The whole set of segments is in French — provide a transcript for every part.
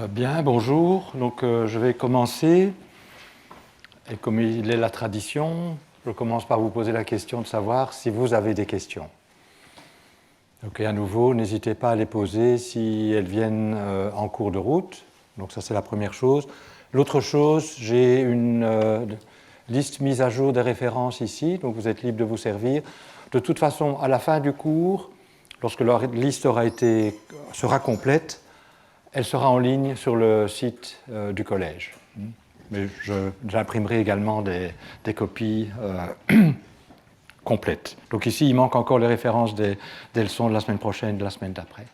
Bien, bonjour. Donc, je vais commencer. Et comme il est la tradition, je commence par vous poser la question de savoir si vous avez des questions. Donc, et à nouveau, n'hésitez pas à les poser si elles viennent en cours de route. Donc, ça, c'est la première chose. L'autre chose, j'ai une liste mise à jour des références ici. Donc, vous êtes libre de vous servir. De toute façon, à la fin du cours, lorsque la liste sera complète, elle sera en ligne sur le site du collège. Mais j'imprimerai également des copies complètes. Donc ici, il manque encore les références des leçons de la semaine prochaine et de la semaine d'après.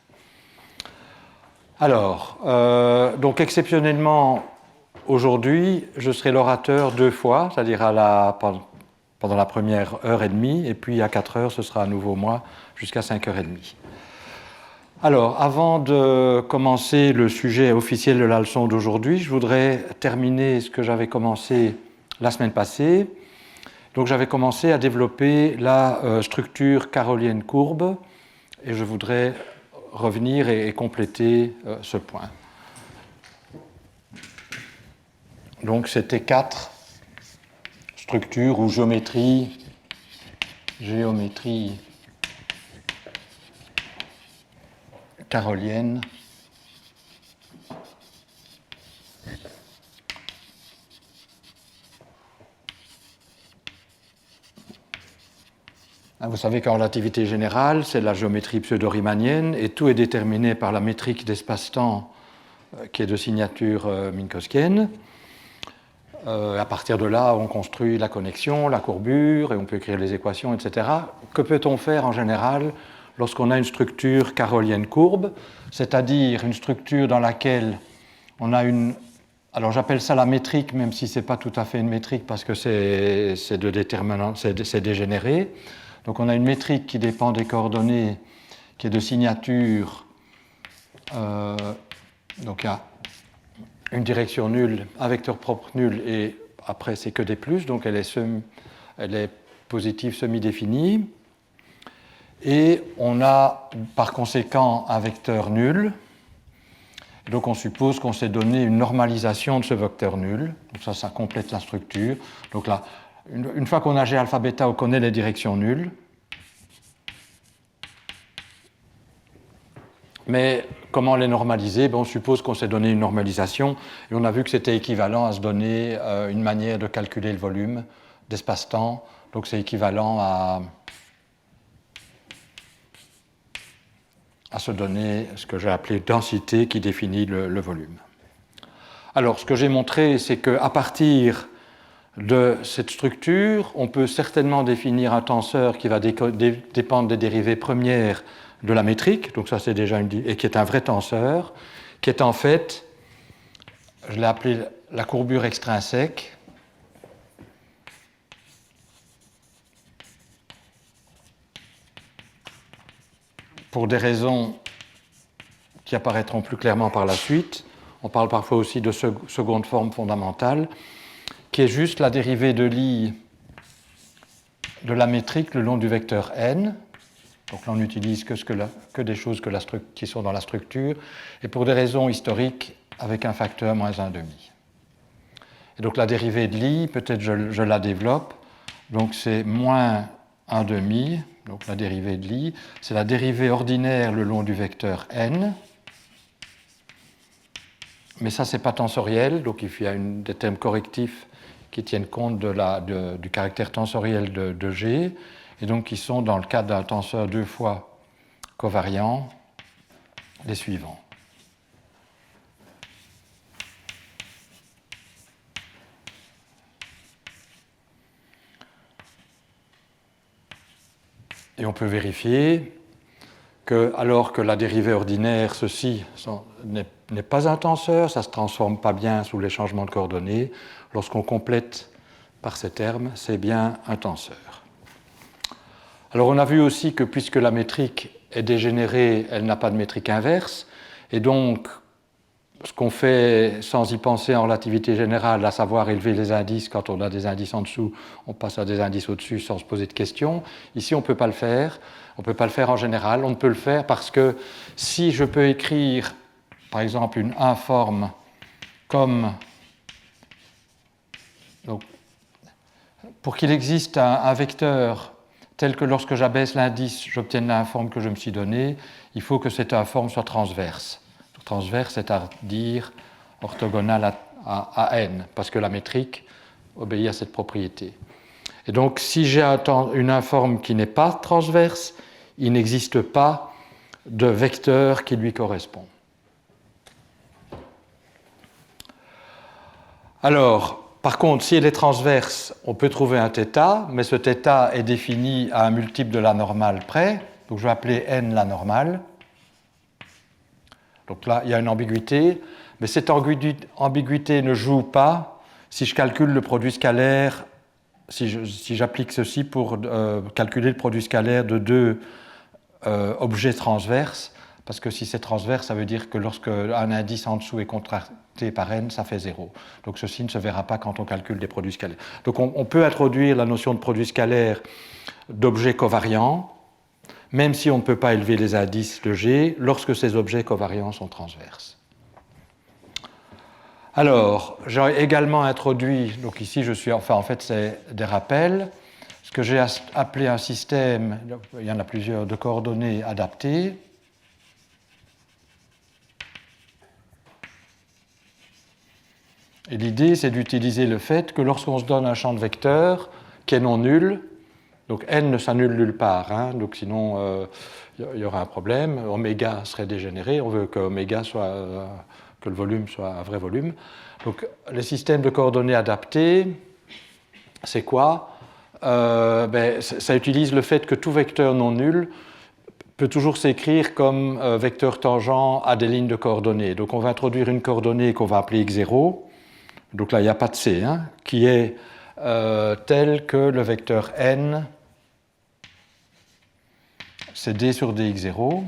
Alors, donc exceptionnellement, aujourd'hui, je serai l'orateur 2 fois, c'est-à-dire pendant la première heure et demie, et puis à 4 heures, ce sera à nouveau moi, jusqu'à 5h30. Alors, avant de commencer le sujet officiel de la leçon d'aujourd'hui, je voudrais terminer ce que j'avais commencé la semaine passée. Donc, j'avais commencé à développer la structure carolienne courbe et je voudrais revenir et compléter ce point. Donc, c'était 4 structures ou géométrie carolienne Vous savez qu'en relativité générale, c'est la géométrie pseudo-riemannienne et tout est déterminé par la métrique d'espace-temps qui est de signature minkowskienne. À partir de là, on construit la connexion, la courbure et on peut écrire les équations, etc. Que peut-on faire en général lorsqu'on a une structure carolienne courbe, c'est-à-dire une structure dans laquelle on a une... Alors j'appelle ça la métrique, même si ce n'est pas tout à fait une métrique parce que c'est dégénéré. Donc on a une métrique qui dépend des coordonnées, qui est de signature. Donc il y a une direction nulle, un vecteur propre nul, et après c'est que des plus, donc elle est positive semi-définie. Et on a par conséquent un vecteur nul. Donc on suppose qu'on s'est donné une normalisation de ce vecteur nul. Donc ça complète la structure. Donc là, une fois qu'on a G alpha bêta, on connaît les directions nulles. Mais comment les normaliser ? On suppose qu'on s'est donné une normalisation et on a vu que c'était équivalent à se donner une manière de calculer le volume d'espace-temps. Donc c'est équivalent à se donner ce que j'ai appelé densité qui définit le volume. Alors ce que j'ai montré, c'est qu'à partir de cette structure, on peut certainement définir un tenseur qui va dépendre des dérivées premières de la métrique, donc ça c'est déjà et qui est un vrai tenseur, qui est en fait, je l'ai appelé la courbure extrinsèque, pour des raisons qui apparaîtront plus clairement par la suite. On parle parfois aussi de seconde forme fondamentale, qui est juste la dérivée de l'i de la métrique le long du vecteur n. Donc là, on n'utilise que des choses qui sont dans la structure, et pour des raisons historiques, avec un facteur moins 1,5. Et donc la dérivée de l'i, peut-être je la développe, donc c'est moins 1,5, donc la dérivée de l'i, c'est la dérivée ordinaire le long du vecteur n, mais ça, ce n'est pas tensoriel, donc il y a des termes correctifs qui tiennent compte du caractère tensoriel de G, et donc qui sont, dans le cas d'un tenseur 2 fois covariant, les suivants. Et on peut vérifier que, alors que la dérivée ordinaire, ceci n'est pas un tenseur, ça ne se transforme pas bien sous les changements de coordonnées, lorsqu'on complète par ces termes, c'est bien un tenseur. Alors on a vu aussi que puisque la métrique est dégénérée, elle n'a pas de métrique inverse, et donc ce qu'on fait sans y penser en relativité générale, à savoir élever les indices, quand on a des indices en dessous, on passe à des indices au-dessus sans se poser de questions. Ici, on ne peut pas le faire. On ne peut pas le faire en général. On ne peut le faire parce que si je peux écrire par exemple une informe comme... Donc, pour qu'il existe un vecteur tel que lorsque j'abaisse l'indice, j'obtienne l'informe que je me suis donnée, il faut que cette informe soit transverse. Transverse, c'est-à-dire orthogonale à n, parce que la métrique obéit à cette propriété. Et donc, si j'ai une informe qui n'est pas transverse, il n'existe pas de vecteur qui lui correspond. Alors, par contre, si elle est transverse, on peut trouver un θ, mais ce θ est défini à un multiple de la normale près, donc je vais appeler n la normale. Donc là, il y a une ambiguïté, mais cette ambiguïté ne joue pas si je calcule le produit scalaire, si j'applique ceci pour calculer le produit scalaire de deux objets transverses, parce que si c'est transverse, ça veut dire que lorsque un indice en dessous est contracté par n, ça fait 0. Donc ceci ne se verra pas quand on calcule des produits scalaires. Donc on peut introduire la notion de produit scalaire d'objets covariants, même si on ne peut pas élever les indices de G, lorsque ces objets covariants sont transverses. Alors, j'ai également introduit, donc ici en fait c'est des rappels, ce que j'ai appelé un système, il y en a plusieurs, de coordonnées adaptées. Et l'idée, c'est d'utiliser le fait que lorsqu'on se donne un champ de vecteurs qui est non nul, donc n ne s'annule nulle part, hein, donc sinon il y aura un problème, oméga serait dégénéré, on veut que oméga que le volume soit un vrai volume. Donc les systèmes de coordonnées adaptés, c'est quoi? Ça utilise le fait que tout vecteur non nul peut toujours s'écrire comme vecteur tangent à des lignes de coordonnées. Donc on va introduire une coordonnée qu'on va appeler x0, donc là il n'y a pas de c, hein, qui est tel que le vecteur n, c'est d sur dx0.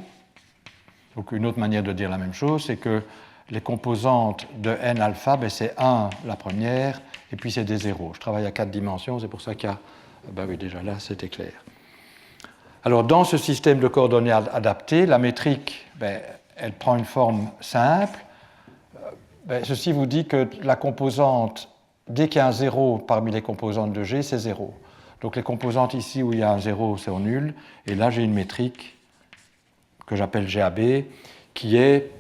Donc une autre manière de dire la même chose, c'est que les composantes de n alpha, c'est 1 la première, et puis c'est des 0. Je travaille à 4 dimensions, c'est pour ça qu'il y a... Ben oui, déjà là, c'était clair. Alors, dans ce système de coordonnées adaptées, la métrique, elle prend une forme simple. Ceci vous dit que la composante, dès qu'il y a un 0 parmi les composantes de G, c'est 0. Donc les composantes ici où il y a un 0, c'est au nul, et là j'ai une métrique que j'appelle GAB, qui est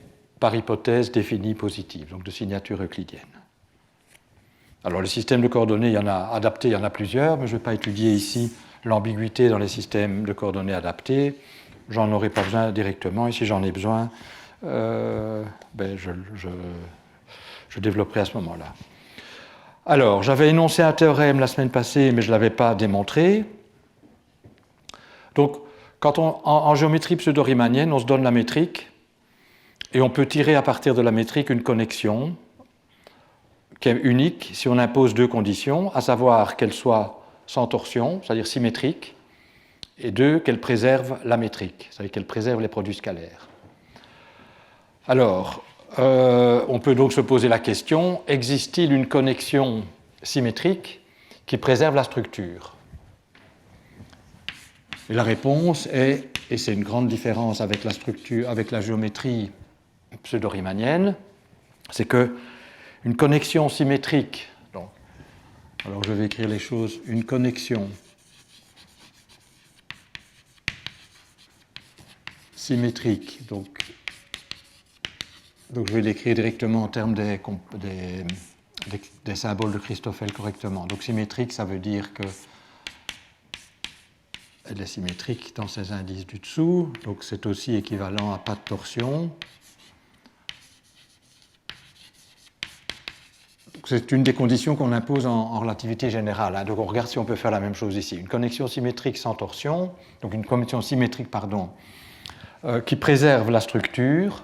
par hypothèse définie positive, donc de signature euclidienne. Alors le système de coordonnées, il y en a adapté, il y en a plusieurs, mais je ne vais pas étudier ici l'ambiguïté dans les systèmes de coordonnées adaptés. J'en aurai pas besoin directement, et si j'en ai besoin, je développerai à ce moment-là. Alors, j'avais énoncé un théorème la semaine passée, mais je ne l'avais pas démontré. Donc, quand en géométrie pseudo-riemannienne, on se donne la métrique, et on peut tirer à partir de la métrique une connexion qui est unique si on impose deux conditions, à savoir qu'elle soit sans torsion, c'est-à-dire symétrique, et deux, qu'elle préserve la métrique, c'est-à-dire qu'elle préserve les produits scalaires. Alors, on peut donc se poser la question, existe-t-il une connexion symétrique qui préserve la structure? Et la réponse est, et c'est une grande différence avec la structure, avec la géométrie pseudo-riemannienne, c'est que une connexion symétrique, donc, alors je vais écrire les choses, une connexion symétrique, donc je vais l'écrire directement en termes des symboles de Christoffel correctement. Donc symétrique, ça veut dire que elle est symétrique dans ses indices du dessous, donc c'est aussi équivalent à pas de torsion. C'est une des conditions qu'on impose en relativité générale, hein. Donc on regarde si on peut faire la même chose ici. Une connexion symétrique sans torsion, donc une connexion symétrique, qui préserve la structure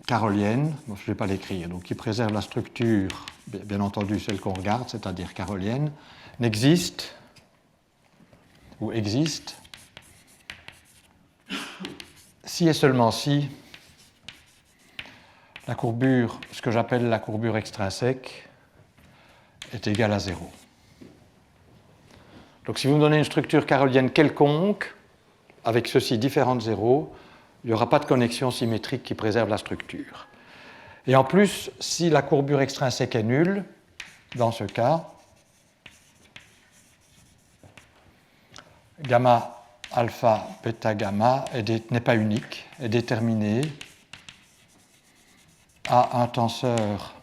carolienne, bon, je ne vais pas l'écrire, donc qui préserve la structure, bien entendu celle qu'on regarde, c'est-à-dire carolienne, n'existe ou existe si et seulement si la courbure, ce que j'appelle la courbure extrinsèque, est égale à 0. Donc si vous me donnez une structure carolienne quelconque, avec ceci différent de 0, il n'y aura pas de connexion symétrique qui préserve la structure. Et en plus, si la courbure extrinsèque est nulle, dans ce cas, gamma alpha bêta gamma n'est pas unique, est déterminé à un tenseur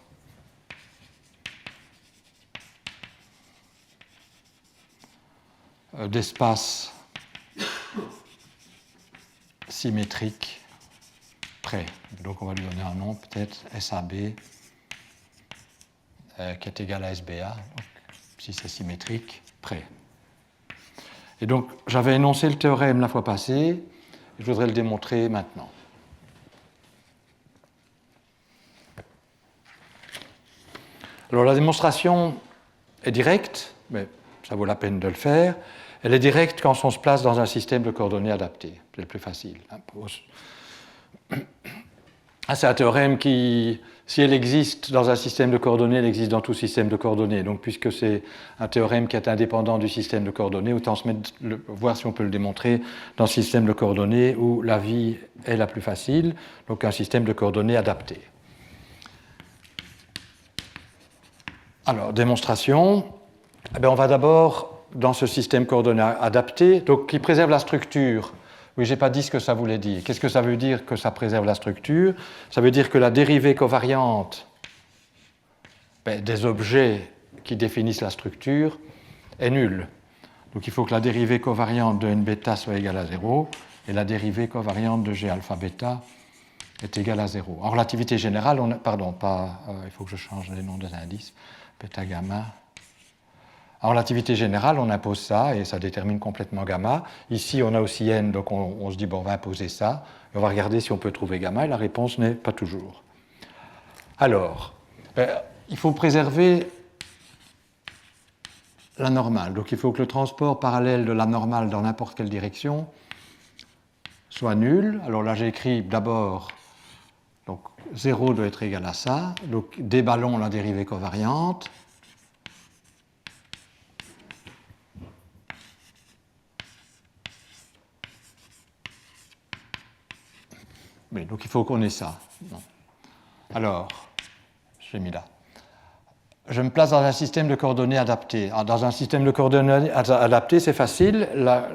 d'espace symétrique près. Donc on va lui donner un nom, peut-être SAB, qui est égal à SBA, donc, si c'est symétrique, près. Et donc j'avais énoncé le théorème la fois passée, je voudrais le démontrer maintenant. Alors la démonstration est directe, mais ça vaut la peine de le faire. Elle est directe quand on se place dans un système de coordonnées adapté. C'est le plus facile. C'est un théorème qui, si elle existe dans un système de coordonnées, elle existe dans tout système de coordonnées. Donc, puisque c'est un théorème qui est indépendant du système de coordonnées, autant voir si on peut le démontrer dans un système de coordonnées où la vie est la plus facile, donc un système de coordonnées adapté. Alors, démonstration. Eh bien, on va d'abord dans ce système coordonné adapté, donc qui préserve la structure. Oui, je n'ai pas dit ce que ça voulait dire. Qu'est-ce que ça veut dire que ça préserve la structure? Ça veut dire que la dérivée covariante des objets qui définissent la structure est nulle. Donc il faut que la dérivée covariante de n bêta soit égale à 0 et la dérivée covariante de g alpha bêta est égale à 0. En relativité générale, il faut que je change les noms des indices. Bêta gamma. En relativité générale, on impose ça et ça détermine complètement gamma. Ici, on a aussi n, donc on se dit, bon, on va imposer ça. Et on va regarder si on peut trouver gamma et la réponse n'est pas toujours. Alors, il faut préserver la normale. Donc il faut que le transport parallèle de la normale dans n'importe quelle direction soit nul. Alors là, j'ai écrit d'abord, donc 0 doit être égal à ça. Donc déballons la dérivée covariante. Oui, donc il faut qu'on ait ça. Non. Alors, je l'ai mis là. Je me place dans un système de coordonnées adapté. Dans un système de coordonnées adapté, c'est facile.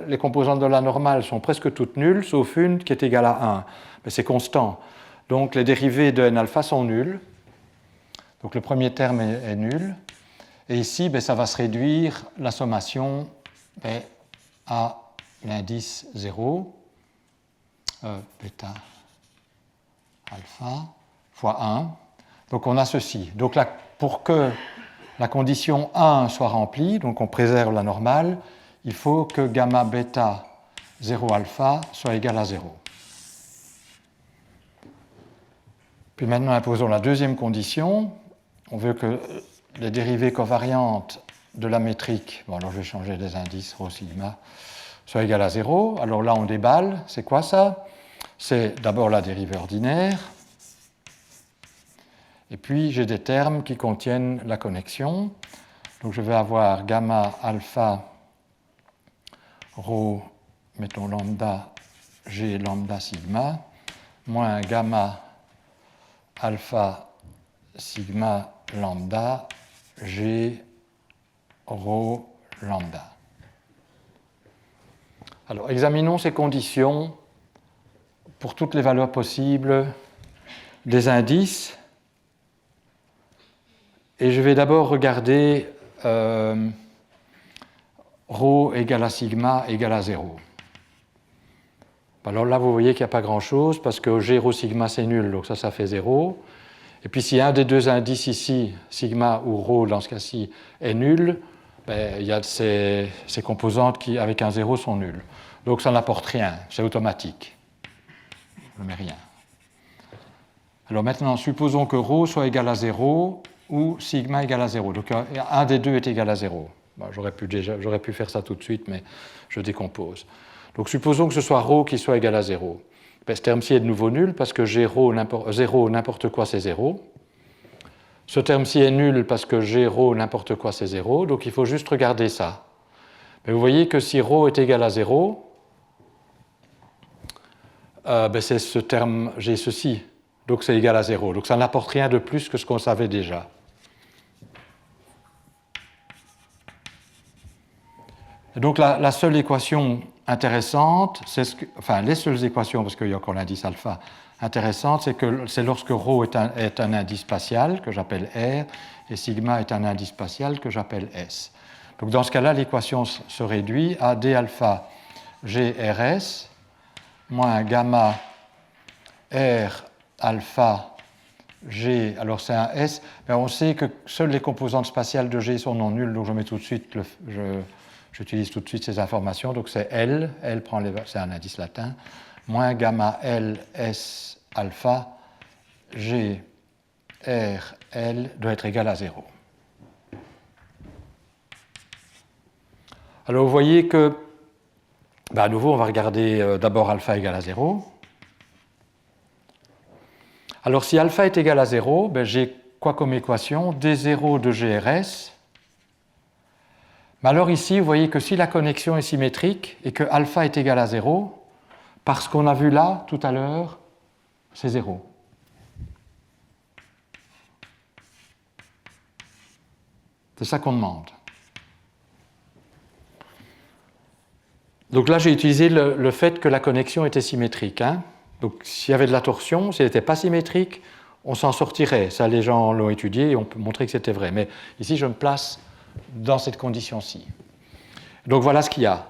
Les composantes de la normale sont presque toutes nulles, sauf une qui est égale à 1. Mais c'est constant. Donc les dérivées de n alpha sont nulles. Donc le premier terme est nul. Et ici, ça va se réduire la sommation à l'indice 0, bêta alpha fois 1. Donc on a ceci. Donc là, pour que la condition 1 soit remplie, donc on préserve la normale, il faut que gamma bêta 0 alpha soit égal à 0. Puis maintenant, imposons la deuxième condition. On veut que les dérivées covariantes de la métrique, bon alors je vais changer les indices rho sigma, soient égales à 0. Alors là, on déballe. C'est quoi ça? C'est d'abord la dérivée ordinaire. Et puis, j'ai des termes qui contiennent la connexion. Donc, je vais avoir gamma alpha rho, mettons lambda, g lambda sigma, moins gamma alpha sigma lambda, g rho lambda. Alors, examinons ces conditions pour toutes les valeurs possibles des indices. Et je vais d'abord regarder rho égale à sigma égale à 0. Alors là, vous voyez qu'il n'y a pas grand-chose, parce que g rho sigma, c'est nul, donc ça fait 0. Et puis si un des deux indices ici, sigma ou rho, dans ce cas-ci, est nul, il y a ces composantes qui, avec un 0, sont nulles. Donc ça n'apporte rien, c'est automatique. Je ne mets rien. Alors maintenant, supposons que rho soit égal à 0, ou sigma égale à 0. Donc un des deux est égal à 0. Bon, j'aurais pu faire ça tout de suite, mais je décompose. Donc supposons que ce soit rho qui soit égal à 0. Ce terme-ci est de nouveau nul, parce que 0, n'importe quoi, c'est 0. Ce terme-ci est nul, parce que g rho, n'importe quoi, c'est 0. Donc il faut juste regarder ça. Mais vous voyez que si rho est égal à 0, C'est ce terme, j'ai ceci, donc c'est égal à 0. Donc ça n'apporte rien de plus que ce qu'on savait déjà. Et donc la seule équation intéressante, les seules équations, parce qu'il y a encore l'indice alpha, intéressante, c'est lorsque ρ est un indice spatial que j'appelle R et sigma est un indice spatial que j'appelle S. Donc dans ce cas-là, l'équation se réduit à d alpha GRS moins gamma R alpha G, alors c'est un S, mais on sait que seules les composantes spatiales de G sont non nulles, donc je mets tout de suite j'utilise tout de suite ces informations, donc c'est L c'est un indice latin, moins gamma L S alpha G R L doit être égal à 0. Alors vous voyez que, à nouveau, on va regarder d'abord alpha égale à 0. Alors si alpha est égal à 0, j'ai quoi comme équation? D0 de GRS. Mais alors ici, vous voyez que si la connexion est symétrique et que alpha est égal à 0, parce qu'on a vu là, tout à l'heure, c'est 0. C'est ça qu'on demande. Donc là, j'ai utilisé le fait que la connexion était symétrique. Donc s'il y avait de la torsion, si elle n'était pas symétrique, on s'en sortirait. Ça, les gens l'ont étudié et on peut montrer que c'était vrai. Mais ici, je me place dans cette condition-ci. Donc voilà ce qu'il y a.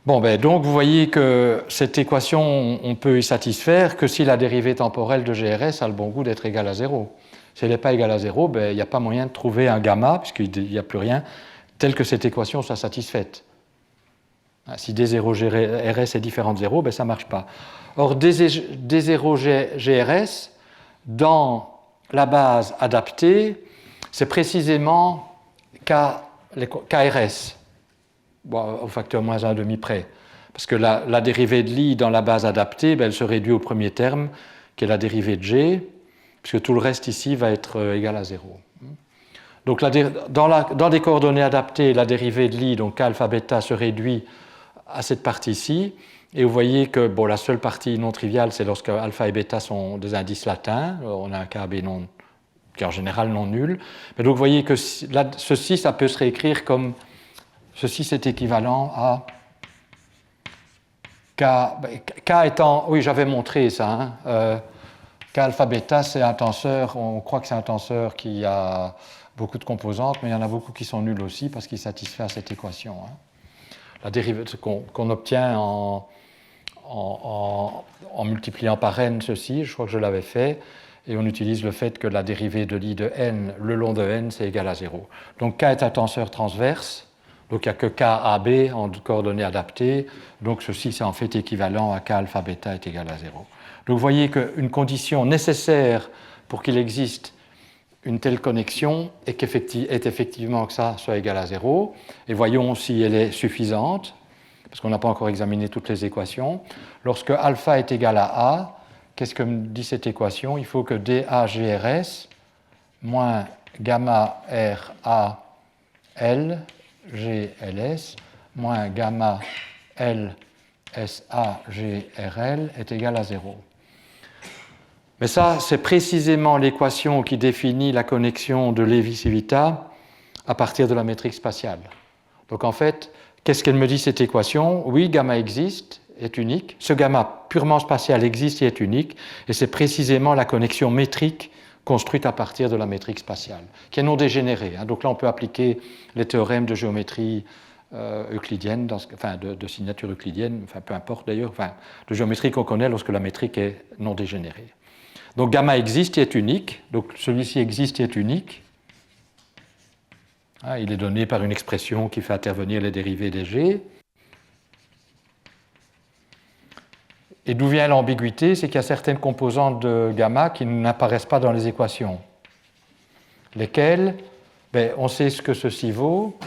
Donc vous voyez que cette équation, on peut y satisfaire que si la dérivée temporelle de GRS a le bon goût d'être égale à 0. Si elle n'est pas égale à 0, il n'y a pas moyen de trouver un gamma, puisqu'il n'y a plus rien, tel que cette équation soit satisfaite. Si D0 GRS est différent de 0, ça ne marche pas. Or, D0 GRS, dans la base adaptée, c'est précisément KRS, au facteur moins 1,5 près. Parce que la dérivée de l'I dans la base adaptée, elle se réduit au premier terme, qui est la dérivée de G, puisque tout le reste ici va être égal à 0. Donc dans des coordonnées adaptées, la dérivée de l'I, donc K alpha bêta, se réduit à cette partie-ci. Et vous voyez que la seule partie non triviale, c'est lorsque alpha et bêta sont des indices latins. On a un KB qui est en général non nul. Mais donc vous voyez que ceci, ça peut se réécrire comme ceci, c'est équivalent à K étant... Oui, j'avais montré ça. K alpha bêta, c'est un tenseur. On croit que c'est un tenseur qui a beaucoup de composantes, mais il y en a beaucoup qui sont nuls aussi parce qu'il satisfait à cette équation. La dérivée qu'on obtient en multipliant par n ceci, je crois que je l'avais fait, et on utilise le fait que la dérivée de l'I de n le long de n, c'est égal à 0. Donc K est un tenseur transverse, donc il n'y a que KAB en coordonnées adaptées, donc ceci c'est en fait équivalent à K alpha bêta est égal à 0. Donc vous voyez qu'une condition nécessaire pour qu'il existe une telle connexion est effectivement que ça soit égal à 0, et voyons si elle est suffisante, parce qu'on n'a pas encore examiné toutes les équations. Lorsque alpha est égal à A, qu'est-ce que me dit cette équation? Il faut que DA-GRS moins gamma RA L GLS moins gamma L SA GRL est égal à 0. Mais ça, c'est précisément l'équation qui définit la connexion de Levi-Civita à partir de la métrique spatiale. Donc en fait, qu'est-ce qu'elle me dit cette équation? Oui, gamma existe, est unique. Ce gamma purement spatial existe et est unique, et c'est précisément la connexion métrique construite à partir de la métrique spatiale, qui est non dégénérée. Donc là, on peut appliquer les théorèmes de géométrie euclidienne, de signature euclidienne, peu importe d'ailleurs, de géométrie qu'on connaît lorsque la métrique est non dégénérée. Donc gamma existe et est unique, donc celui-ci existe et est unique. Il est donné par une expression qui fait intervenir les dérivées des G. Et d'où vient l'ambiguïté? C'est qu'il y a certaines composantes de gamma qui n'apparaissent pas dans les équations. Lesquelles? On sait ce que ceci vaut.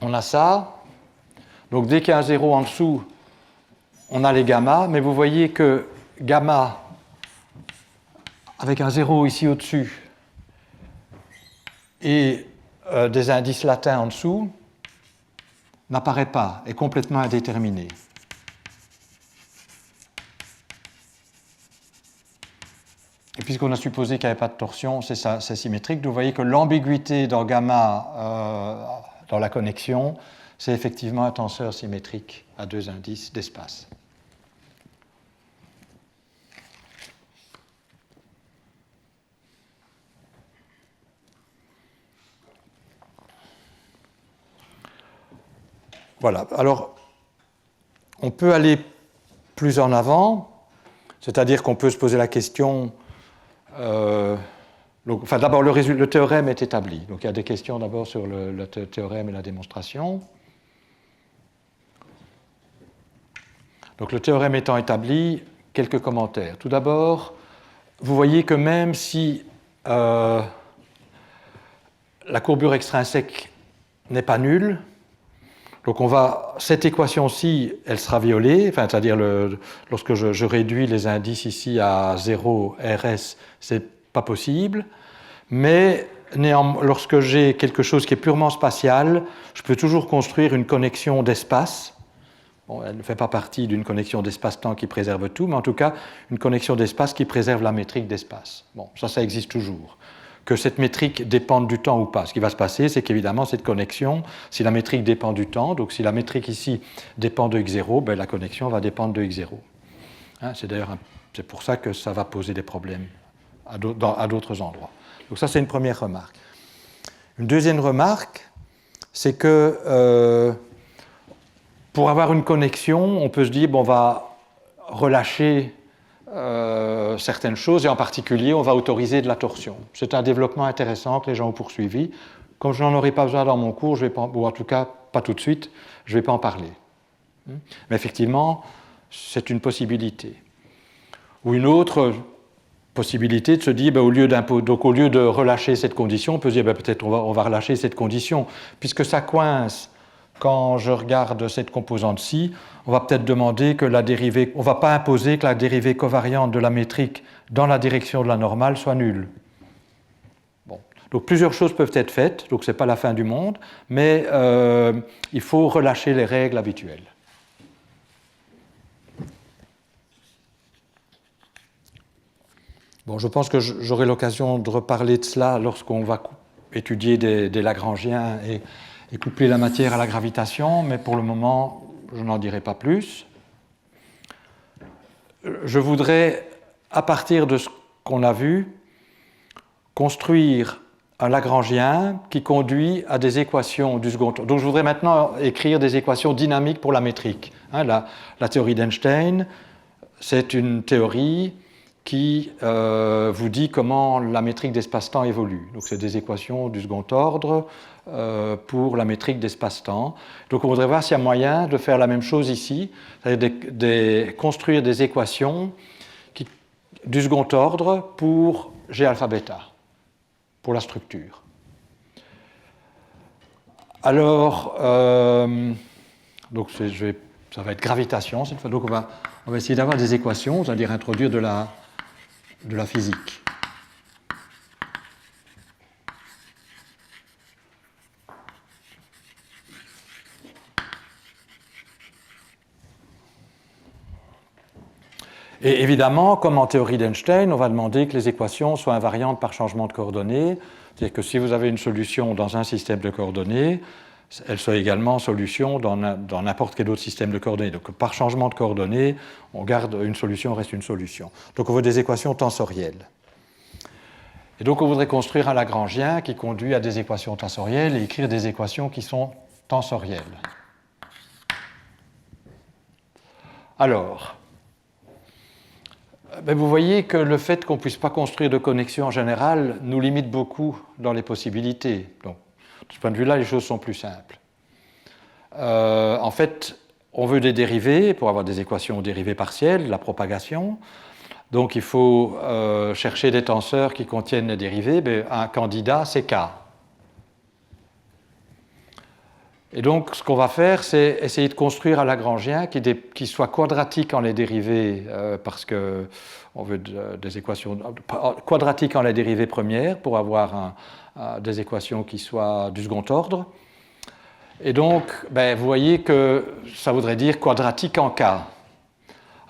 On a ça. Donc dès qu'il y a un 0 en dessous, on a les gamma, mais vous voyez que gamma, avec un 0 ici au-dessus, et des indices latins en dessous, n'apparaît pas, est complètement indéterminé. puisqu'on a supposé qu'il n'y avait pas de torsion, c'est symétrique. Vous voyez que l'ambiguïté dans gamma dans la connexion, c'est effectivement un tenseur symétrique à deux indices d'espace. Voilà. Alors, on peut aller plus en avant, c'est-à-dire qu'on peut se poser la question. D'abord, le théorème est établi. Donc, il y a des questions d'abord sur le théorème et la démonstration. Donc, le théorème étant établi, quelques commentaires. Tout d'abord, vous voyez que même si la courbure extrinsèque n'est pas nulle, donc cette équation-ci, elle sera violée, c'est-à-dire lorsque je réduis les indices ici à 0, RS, c'est pas possible, mais lorsque j'ai quelque chose qui est purement spatial, je peux toujours construire une connexion d'espace. Bon, elle ne fait pas partie d'une connexion d'espace-temps qui préserve tout, mais en tout cas, une connexion d'espace qui préserve la métrique d'espace. Bon, ça existe toujours. Que cette métrique dépende du temps ou pas. Ce qui va se passer, c'est qu'évidemment, cette connexion, si la métrique dépend du temps, donc si la métrique ici dépend de x0, ben, la connexion va dépendre de x0. Hein, c'est pour ça que ça va poser des problèmes à d'autres endroits. Donc ça, c'est une première remarque. Une deuxième remarque, c'est que pour avoir une connexion, on peut se dire, bon, on va relâcher certaines choses, et en particulier, on va autoriser de la torsion. C'est un développement intéressant que les gens ont poursuivi. Comme je n'en aurai pas besoin dans mon cours, ou en tout cas pas tout de suite, je ne vais pas en parler. Mais effectivement, c'est une possibilité. Ou une autre possibilité de se dire, au lieu de relâcher cette condition, on peut se dire, peut-être on va relâcher cette condition, puisque ça coince. Quand je regarde cette composante-ci, on va peut-être demander que la dérivée, on ne va pas imposer que la dérivée covariante de la métrique dans la direction de la normale soit nulle. Bon. Donc plusieurs choses peuvent être faites, donc ce n'est pas la fin du monde, mais il faut relâcher les règles habituelles. Bon, je pense que j'aurai l'occasion de reparler de cela lorsqu'on va étudier des Lagrangiens et coupler la matière à la gravitation, mais pour le moment, je n'en dirai pas plus. Je voudrais, à partir de ce qu'on a vu, construire un Lagrangien qui conduit à des équations du second ordre. Donc je voudrais maintenant écrire des équations dynamiques pour la métrique. La théorie d'Einstein, c'est une théorie qui vous dit comment la métrique d'espace-temps évolue. Donc c'est des équations du second ordre pour la métrique d'espace-temps. Donc on voudrait voir s'il y a moyen de faire la même chose ici, c'est-à-dire construire des équations du second ordre pour G alpha bêta, pour la structure. Alors, donc ça va être gravitation cette fois. Donc on va essayer d'avoir des équations, c'est-à-dire introduire de la physique. Et évidemment, comme en théorie d'Einstein, on va demander que les équations soient invariantes par changement de coordonnées. C'est-à-dire que si vous avez une solution dans un système de coordonnées, elle soit également solution dans n'importe quel autre système de coordonnées. Donc par changement de coordonnées, on garde une solution, reste une solution. Donc on veut des équations tensorielles. Et donc on voudrait construire un Lagrangien qui conduit à des équations tensorielles et écrire des équations qui sont tensorielles. Alors, vous voyez que le fait qu'on ne puisse pas construire de connexion en général nous limite beaucoup dans les possibilités. Donc, de ce point de vue-là, les choses sont plus simples. En fait, on veut des dérivées pour avoir des équations dérivées partielles, la propagation. Donc, il faut chercher des tenseurs qui contiennent les dérivées. Un candidat, c'est K. Et donc, ce qu'on va faire, c'est essayer de construire un Lagrangien qui soit quadratique en les dérivées, parce qu'on veut des équations quadratiques en les dérivées premières pour avoir des équations qui soient du second ordre. Et donc, vous voyez que ça voudrait dire quadratique en K.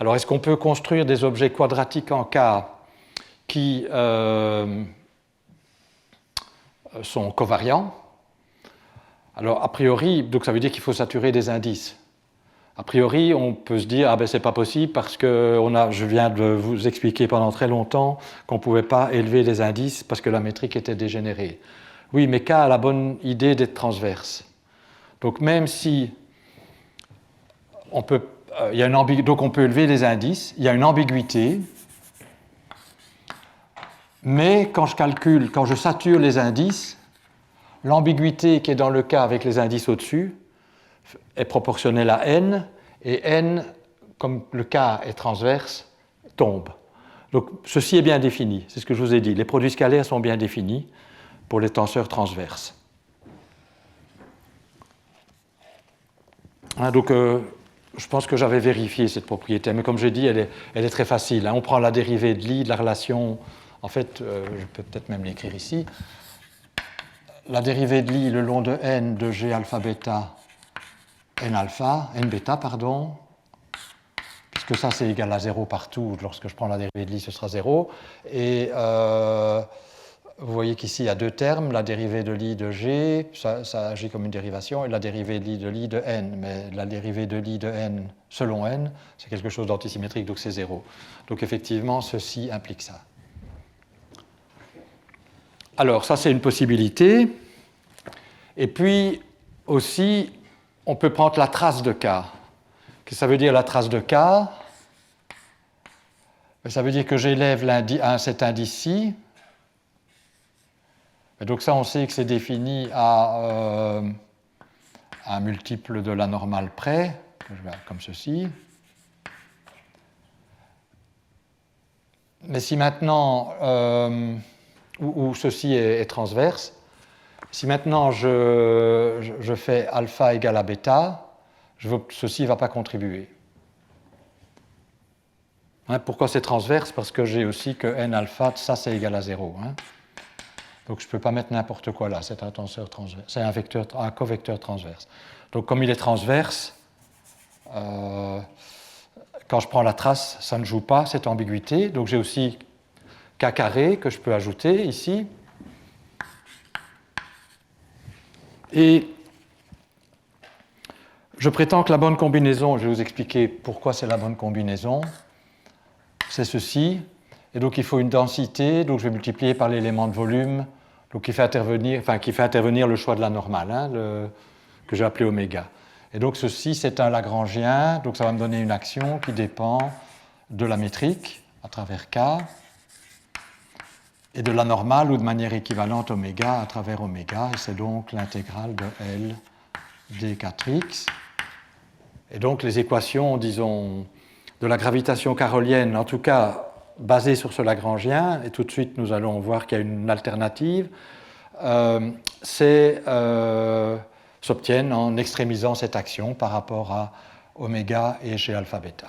Alors, est-ce qu'on peut construire des objets quadratiques en K qui sont covariants. Alors, a priori, donc ça veut dire qu'il faut saturer des indices. A priori, on peut se dire, ah ben c'est pas possible parce que je viens de vous expliquer pendant très longtemps qu'on ne pouvait pas élever les indices parce que la métrique était dégénérée. Oui, mais K a la bonne idée d'être transverse. Donc même si on peut, donc on peut élever les indices, il y a une ambiguïté, mais quand je sature les indices, l'ambiguïté qui est dans le cas avec les indices au-dessus est proportionnelle à n, et n, comme le cas est transverse, tombe. Donc ceci est bien défini, c'est ce que je vous ai dit. Les produits scalaires sont bien définis pour les tenseurs transverses. Donc je pense que j'avais vérifié cette propriété, mais comme j'ai dit, elle est très facile. On prend la dérivée de Lie de la relation, en fait, je peux peut-être même l'écrire ici. La dérivée de Lie le long de n de G alpha bêta n bêta, pardon, puisque ça c'est égal à 0 partout, lorsque je prends la dérivée de Lie, ce sera 0. Et vous voyez qu'ici il y a deux termes, la dérivée de Lie de G, ça agit comme une dérivation, et la dérivée de Lie de n. Mais la dérivée de Lie de n selon n, c'est quelque chose d'antisymétrique, donc c'est 0. Donc effectivement, ceci implique ça. Alors, ça c'est une possibilité. Et puis aussi, on peut prendre la trace de K. Qu'est-ce que ça veut dire la trace de K? Ça veut dire que j'élève cet indice-ci. Donc ça, on sait que c'est défini à un multiple de la normale près, que je vais comme ceci. Mais si maintenant, où ceci est transverse, si maintenant je fais alpha égale à bêta, ceci ne va pas contribuer. Pourquoi c'est transverse? Parce que j'ai aussi que n alpha, ça c'est égal à 0. Donc je ne peux pas mettre n'importe quoi là, c'est un tenseur transverse, c'est un covecteur transverse. Donc comme il est transverse, quand je prends la trace, ça ne joue pas cette ambiguïté. Donc j'ai aussi K carré que je peux ajouter ici. Et je prétends que la bonne combinaison, je vais vous expliquer pourquoi c'est la bonne combinaison, c'est ceci. Et donc il faut une densité, donc je vais multiplier par l'élément de volume, donc qui fait intervenir le choix de la normale, que j'ai appelé oméga. Et donc ceci, c'est un Lagrangien, donc ça va me donner une action qui dépend de la métrique à travers K, et de la normale ou de manière équivalente oméga à travers oméga, et c'est donc l'intégrale de L d4x. Et donc les équations, disons, de la gravitation carolienne, en tout cas basées sur ce Lagrangien, et tout de suite nous allons voir qu'il y a une alternative, s'obtiennent en extrémisant cette action par rapport à oméga et chez alpha bêta.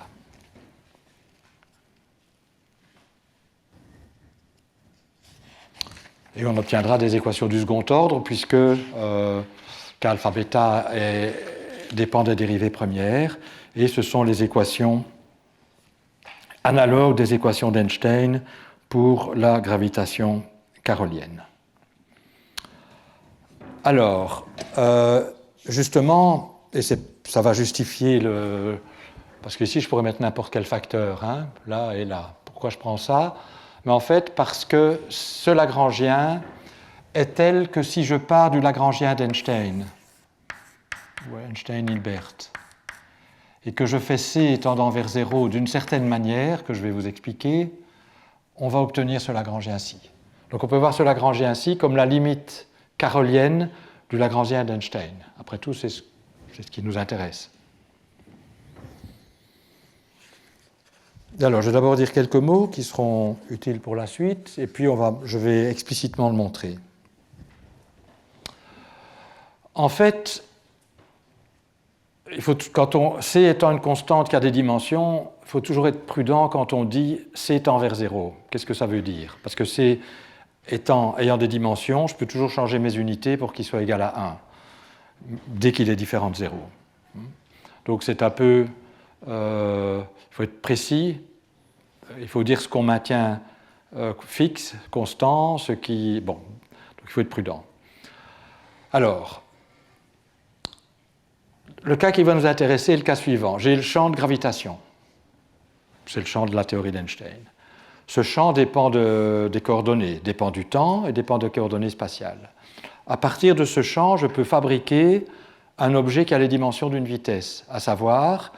Et on obtiendra des équations du second ordre, puisque qu'alpha bêta dépend des dérivées premières, et ce sont les équations analogues des équations d'Einstein pour la gravitation carolienne. Alors, justement, et ça va justifier parce que ici je pourrais mettre n'importe quel facteur, là et là. Pourquoi je prends ça? Mais en fait, parce que ce Lagrangien est tel que si je pars du Lagrangien d'Einstein, ou Einstein-Hilbert, et que je fais C tendant vers 0 d'une certaine manière, que je vais vous expliquer, on va obtenir ce Lagrangien-ci. Donc on peut voir ce Lagrangien-ci comme la limite carolienne du Lagrangien d'Einstein. Après tout, c'est ce qui nous intéresse. Alors, je vais d'abord dire quelques mots qui seront utiles pour la suite, et puis je vais explicitement le montrer. En fait, C étant une constante qui a des dimensions, il faut toujours être prudent quand on dit C tend vers 0. Qu'est-ce que ça veut dire? Parce que C ayant des dimensions, je peux toujours changer mes unités pour qu'il soit égal à 1, dès qu'il est différent de 0. Donc c'est un peu... il faut être précis, il faut dire ce qu'on maintient fixe, constant, ce qui... Bon, donc il faut être prudent. Alors, le cas qui va nous intéresser est le cas suivant. J'ai le champ de gravitation. C'est le champ de la théorie d'Einstein. Ce champ dépend des coordonnées, dépend du temps et dépend des coordonnées spatiales. À partir de ce champ, je peux fabriquer un objet qui a les dimensions d'une vitesse, à savoir,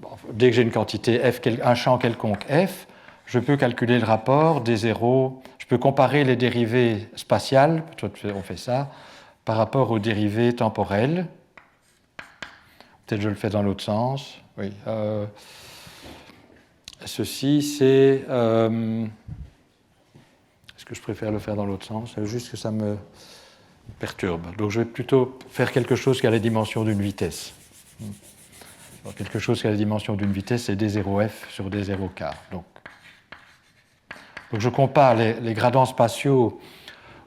bon, dès que j'ai une quantité f, un champ quelconque f, je peux calculer le rapport des zéros, je peux comparer les dérivées spatiales, on fait ça, par rapport aux dérivées temporelles. Peut-être je le fais dans l'autre sens. Oui. Ceci, c'est... est-ce que je préfère le faire dans l'autre sens? C'est juste que ça me perturbe. Donc je vais plutôt faire quelque chose qui a les dimensions d'une vitesse. Donc, quelque chose qui a les dimensions d'une vitesse, c'est d0f sur d0k. Donc je compare les gradents spatiaux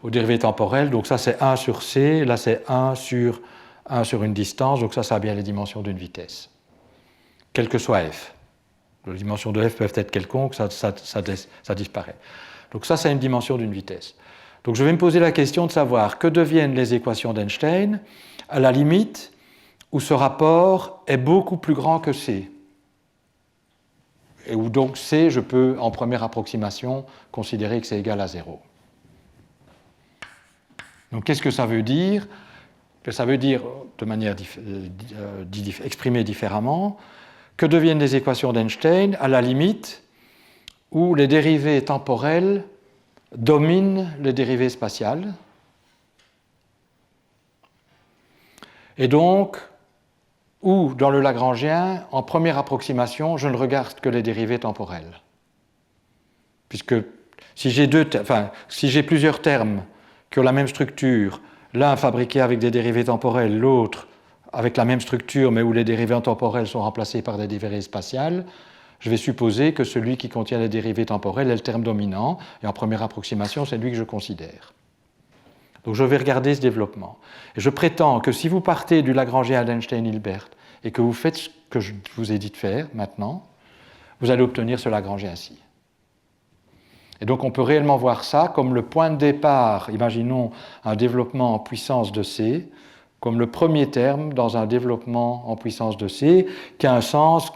aux dérivées temporelles. Donc ça, c'est 1 sur c. Là, c'est 1 sur une distance. Donc ça a bien les dimensions d'une vitesse. Quel que soit f. Les dimensions de f peuvent être quelconques, ça disparaît. Donc ça, c'est une dimension d'une vitesse. Donc je vais me poser la question de savoir que deviennent les équations d'Einstein à la limite où ce rapport est beaucoup plus grand que c. Et où donc c, je peux, en première approximation, considérer que c'est égal à 0. Donc qu'est-ce que ça veut dire? Ça veut dire, de manière exprimée différemment, que deviennent les équations d'Einstein à la limite où les dérivées temporelles dominent les dérivées spatiales. Et donc, où, dans le Lagrangien, en première approximation, je ne regarde que les dérivées temporelles. Puisque si j'ai plusieurs termes qui ont la même structure, l'un fabriqué avec des dérivées temporelles, l'autre avec la même structure, mais où les dérivées temporelles sont remplacées par des dérivées spatiales, je vais supposer que celui qui contient les dérivées temporelles est le terme dominant, et en première approximation, c'est lui que je considère. Donc je vais regarder ce développement. Et je prétends que si vous partez du Lagrangien d'Einstein-Hilbert et que vous faites ce que je vous ai dit de faire maintenant, vous allez obtenir ce Lagrangien-ci. Et donc on peut réellement voir ça comme le point de départ, imaginons un développement en puissance de c, comme le premier terme dans un développement en puissance de c, qui a un sens,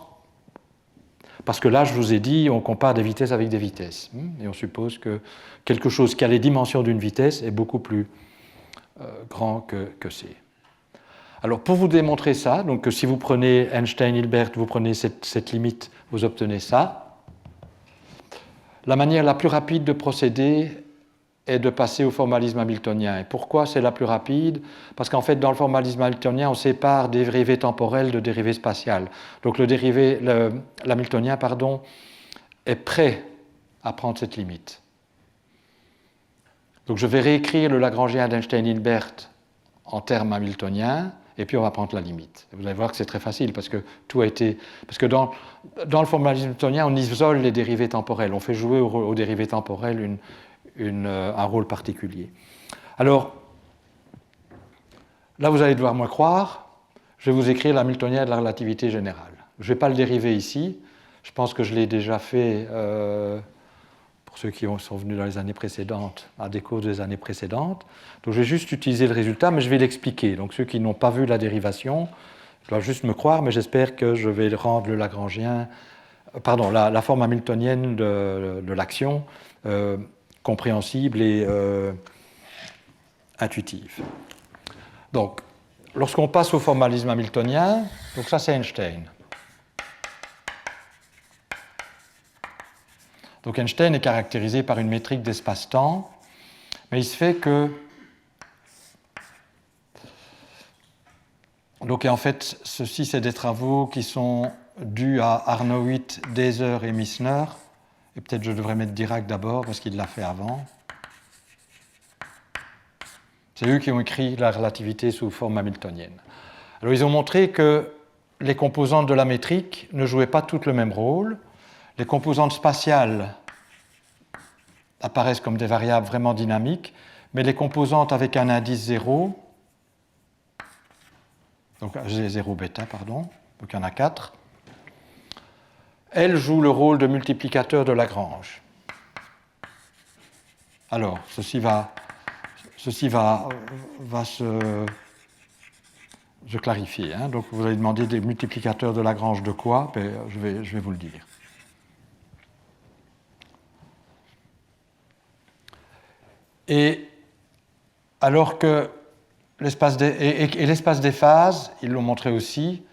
parce que là je vous ai dit, on compare des vitesses avec des vitesses, et on suppose que quelque chose qui a les dimensions d'une vitesse est beaucoup plus grand que c. Alors pour vous démontrer ça, donc si vous prenez Einstein-Hilbert, vous prenez cette limite, vous obtenez ça. La manière la plus rapide de procéder est de passer au formalisme hamiltonien. Et pourquoi c'est la plus rapide? Parce qu'en fait, dans le formalisme hamiltonien, on sépare dérivées temporelles de dérivées spatiales. Donc l'hamiltonien est prêt à prendre cette limite. Donc je vais réécrire le Lagrangien d'Einstein-Hilbert en termes hamiltoniens, et puis on va prendre la limite. Vous allez voir que c'est très facile, parce que tout a été... Parce que dans le formalisme hamiltonien, on isole les dérivées temporelles. On fait jouer aux dérivées temporelles un rôle particulier. Alors, là, vous allez devoir me croire. Je vais vous écrire l'hamiltonien de la relativité générale. Je ne vais pas le dériver ici. Je pense que je l'ai déjà fait... pour ceux qui sont venus dans les années précédentes, à des cours des années précédentes. Donc je vais juste utiliser le résultat, mais je vais l'expliquer. Donc ceux qui n'ont pas vu la dérivation doivent juste me croire, mais j'espère que je vais rendre le Lagrangien, la forme hamiltonienne de l'action compréhensible et intuitive. Donc, lorsqu'on passe au formalisme hamiltonien, donc ça c'est Einstein. Donc Einstein est caractérisé par une métrique d'espace-temps, mais il se fait que... Donc en fait, ceci, c'est des travaux qui sont dus à Arnowitz, Deser et Missner. Et peut-être je devrais mettre Dirac d'abord, parce qu'il l'a fait avant. C'est eux qui ont écrit la relativité sous forme hamiltonienne. Alors ils ont montré que les composantes de la métrique ne jouaient pas toutes le même rôle. Les composantes spatiales apparaissent comme des variables vraiment dynamiques, mais les composantes avec un indice 0, donc 0 bêta, pardon, donc il y en a 4, elles jouent le rôle de multiplicateur de Lagrange. Alors, ceci va se clarifier. Hein. Donc, vous allez demander des multiplicateurs de Lagrange de quoi? Ben, je vais vous le dire. Et alors que l'espace des phases, ils l'ont montré aussi,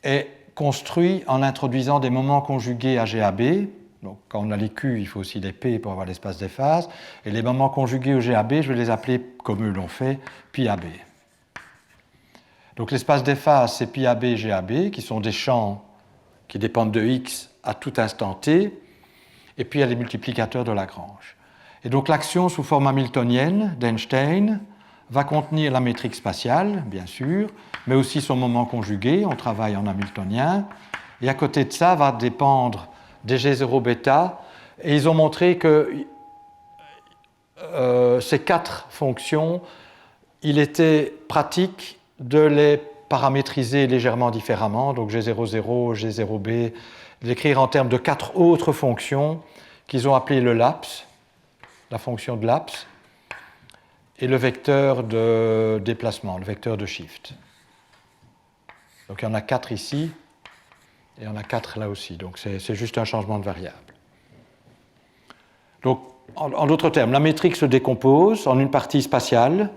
est construit en introduisant des moments conjugués à GAB. Donc, quand on a les Q, il faut aussi des P pour avoir l'espace des phases. Et les moments conjugués au GAB, je vais les appeler, comme eux l'ont fait, pi AB. Donc, l'espace des phases, c'est pi AB, GAB, qui sont des champs qui dépendent de X à tout instant T. Et puis, il y a les multiplicateurs de Lagrange. Et donc, l'action sous forme hamiltonienne d'Einstein va contenir la métrique spatiale, bien sûr, mais aussi son moment conjugué, on travaille en hamiltonien. Et à côté de ça, va dépendre des G0 bêta. Et ils ont montré que ces 4 fonctions, il était pratique de les paramétriser légèrement différemment, donc G00, G0b, d'écrire en termes de 4 autres fonctions qu'ils ont appelées le laps, la fonction de laps, et le vecteur de déplacement, le vecteur de shift. Donc il y en a 4 ici, et il y en a 4 là aussi. Donc c'est juste un changement de variable. Donc, en d'autres termes, la métrique se décompose en une partie spatiale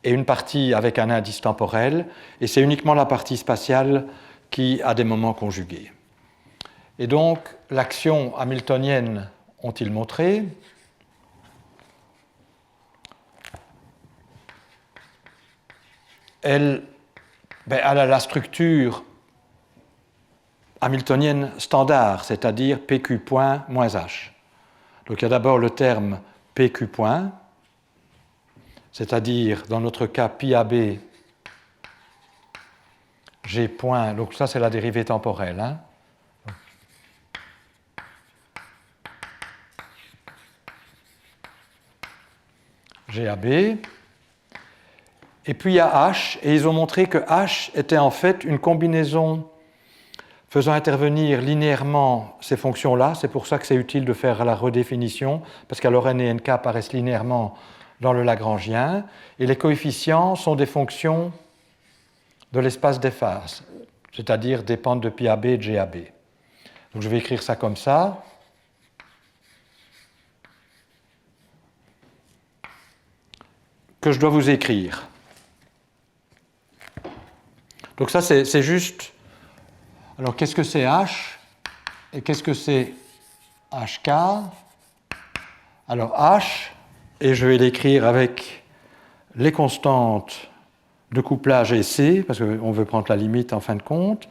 et une partie avec un indice temporel, et c'est uniquement la partie spatiale qui a des moments conjugués. Et donc, l'action hamiltonienne, ont-ils montré, elle a la structure hamiltonienne standard, c'est-à-dire PQ point moins H. Donc il y a d'abord le terme PQ point, c'est-à-dire dans notre cas pi AB G point, donc ça c'est la dérivée temporelle. Hein. GAB. Et puis il y a H, et ils ont montré que H était en fait une combinaison faisant intervenir linéairement ces fonctions-là. C'est pour ça que c'est utile de faire la redéfinition, parce qu'alors n et nk apparaissent linéairement dans le Lagrangien, et les coefficients sont des fonctions de l'espace des phases, c'est-à-dire dépendent de pi AB et de GAB. Donc je vais écrire ça comme ça. Que je dois vous écrire. Donc ça, c'est juste... Alors, qu'est-ce que c'est H et qu'est-ce que c'est HK? Alors, H, et je vais l'écrire avec les constantes de couplage et C, parce qu'on veut prendre la limite en fin de compte,